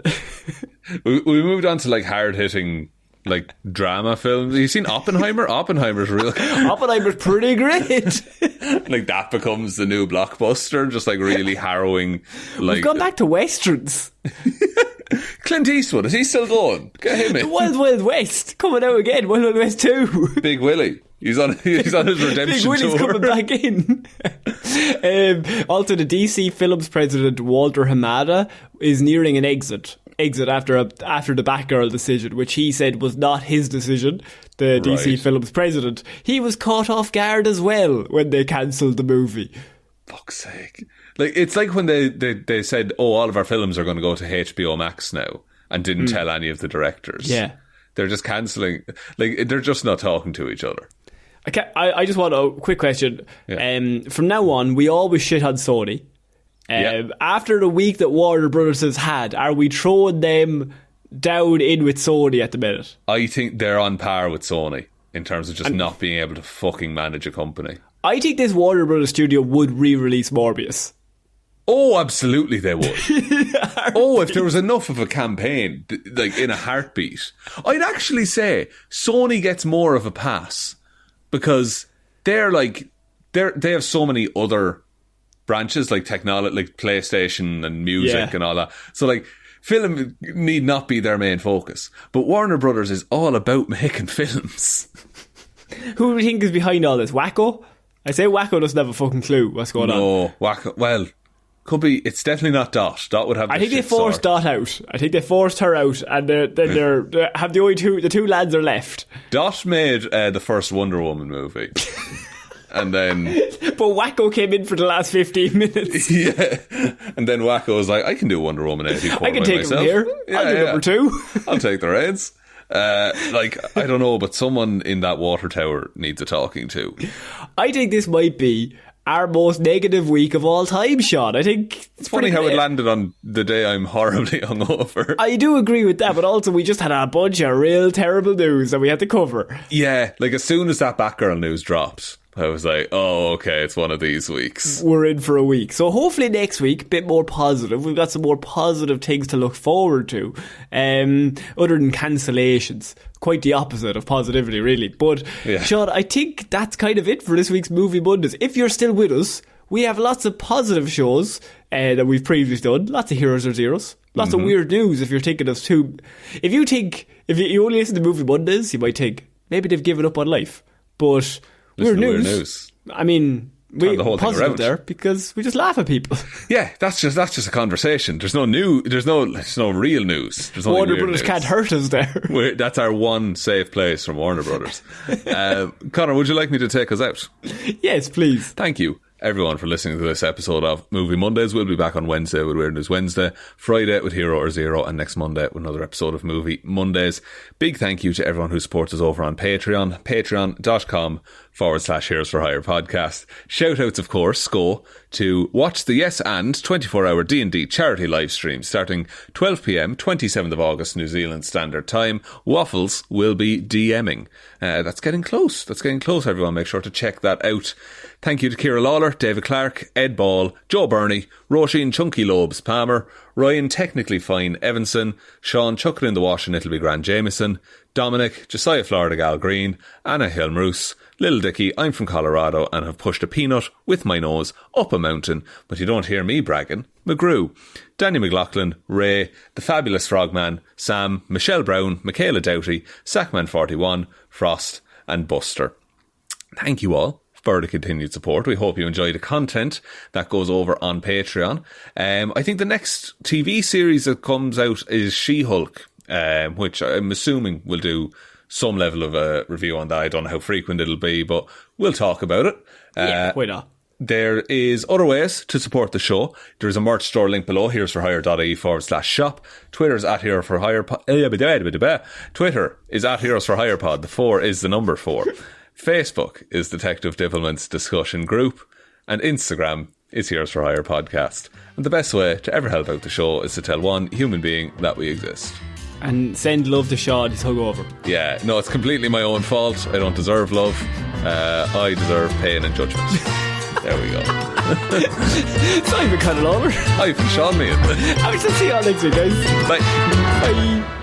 we moved on to like hard-hitting, like, drama films. You seen Oppenheimer? Oppenheimer's Oppenheimer's pretty great. Like, that becomes the new blockbuster, just like really harrowing. Like, we've gone back to westerns. Clint Eastwood, is he still going? Get him in. The Wild Wild West coming out again. Wild Wild West 2. Big Willie. He's on his redemption Big Willie's tour. coming back in. Also, the DC Films president Walter Hamada is nearing an exit after the Batgirl decision, which he said was not his decision. The DC Films president, he was caught off guard as well when they cancelled the movie. Fuck's sake! Like, it's like when they said, "Oh, all of our films are going to go to HBO Max now," and didn't tell any of the directors. Yeah, they're just cancelling. Like, they're just not talking to each other. I just want a quick question. Yeah. From now on, we always shit on Sony. After the week that Warner Brothers has had, are we throwing them down in with Sony at the minute? I think they're on par with Sony in terms of just not being able to fucking manage a company. I think this Warner Brothers studio would re-release Morbius. Oh, absolutely they would. If there was enough of a campaign, like, in a heartbeat. I'd actually say Sony gets more of a pass because they have so many other branches, like technology, like PlayStation and music and all that. So, like, film need not be their main focus. But Warner Brothers is all about making films. Who do you think is behind all this? Wacko? I say Wacko doesn't have a fucking clue what's going on. No, Wacko. Well, could be. It's definitely not Dot. Dot would have. I think they forced Dot out. I think they forced her out, and they have the two lads are left. Dot made the first Wonder Woman movie. And then... But Wacko came in for the last 15 minutes. Yeah. And then Wacko was like, I can do Wonder Woman 84 I can take myself. them here. I'll do number 2. I'll take the reins. Like, I don't know, but someone in that water tower needs a talking to. I think this might be our most negative week of all time, Shaun. I think it's funny how it landed on the day I'm horribly hungover. I do agree with that, but also we just had a bunch of real terrible news that we had to cover. Yeah, like as soon as that Batgirl news dropped, I was like, oh, okay, it's one of these weeks. We're in for a week. So hopefully next week, a bit more positive. We've got some more positive things to look forward to. Other than cancellations. Quite the opposite of positivity, really. But, yeah. Shaun, I think that's kind of it for this week's Movie Mondays. If you're still with us, we have lots of positive shows that we've previously done. Lots of Heroes or Zeros. Lots of weird news if you're thinking of two. If you only listen to Movie Mondays, you might think, maybe they've given up on life. But... Weird news. I mean, we the whole positive there because we just laugh at people. Yeah, that's just a conversation. There's no real news. There's Warner Brothers can't hurt us there. That's our one safe place from Warner Brothers. Connor, would you like me to take us out? Yes, please. Thank you, everyone, for listening to this episode of Movie Mondays. We'll be back on Wednesday with Weird News Wednesday, Friday with Hero or Zero, and next Monday with another episode of Movie Mondays. Big thank you to everyone who supports us over on Patreon, patreon.com/Heroes for Hire podcast. Shout outs, of course, go to watch the Yes and 24-hour DnD Charity live stream starting 12pm, 27th of August, New Zealand Standard Time. Waffles will be DMing. That's getting close, everyone. Make sure to check that out. Thank you to Ciara Lawler, David Clarke, Ed Ball, Joe Burney, Róisín Chunky Lobes Palmer, Ryan Technically Fine Evanson, Shaun Chuck in the Wash and It'll Be Grand Jamieson, Dominic, Jessiah Florida Gal Green, Anna Hjelmroos, Lil Dicky I'm from Colorado and have pushed a peanut with my nose up a mountain, but you don't hear me bragging, McGrew, Danny McLaughlin, Ray, The Fabulous Frogman, Sam, Michelle Browne, Michaela Doughty, Sackman41, Frost and Buster. Thank you all for the continued support. We hope you enjoy the content that goes over on Patreon. I think the next TV series that comes out is She-Hulk, which I'm assuming we'll do some level of a review on that. I don't know how frequent it'll be, but we'll talk about it. Why not? There is other ways to support the show. There is a merch store link below, heroesforhire.ie/shop. Twitter is at Heroes for Hire. Twitter is at Heroes for Hire Pod. The 4 is the number 4. Facebook is Detective Dippleman's discussion group, and Instagram is Heroes for Hire podcast. And the best way to ever help out the show is to tell one human being that we exist. And send love to Shaun, he's hungover. Yeah, no, it's completely my own fault. I don't deserve love. I deserve pain and judgment. There we go. So I've been Ciara Lawler. I've been Shaun Meehan. I will see you all next week, guys. Bye. Bye.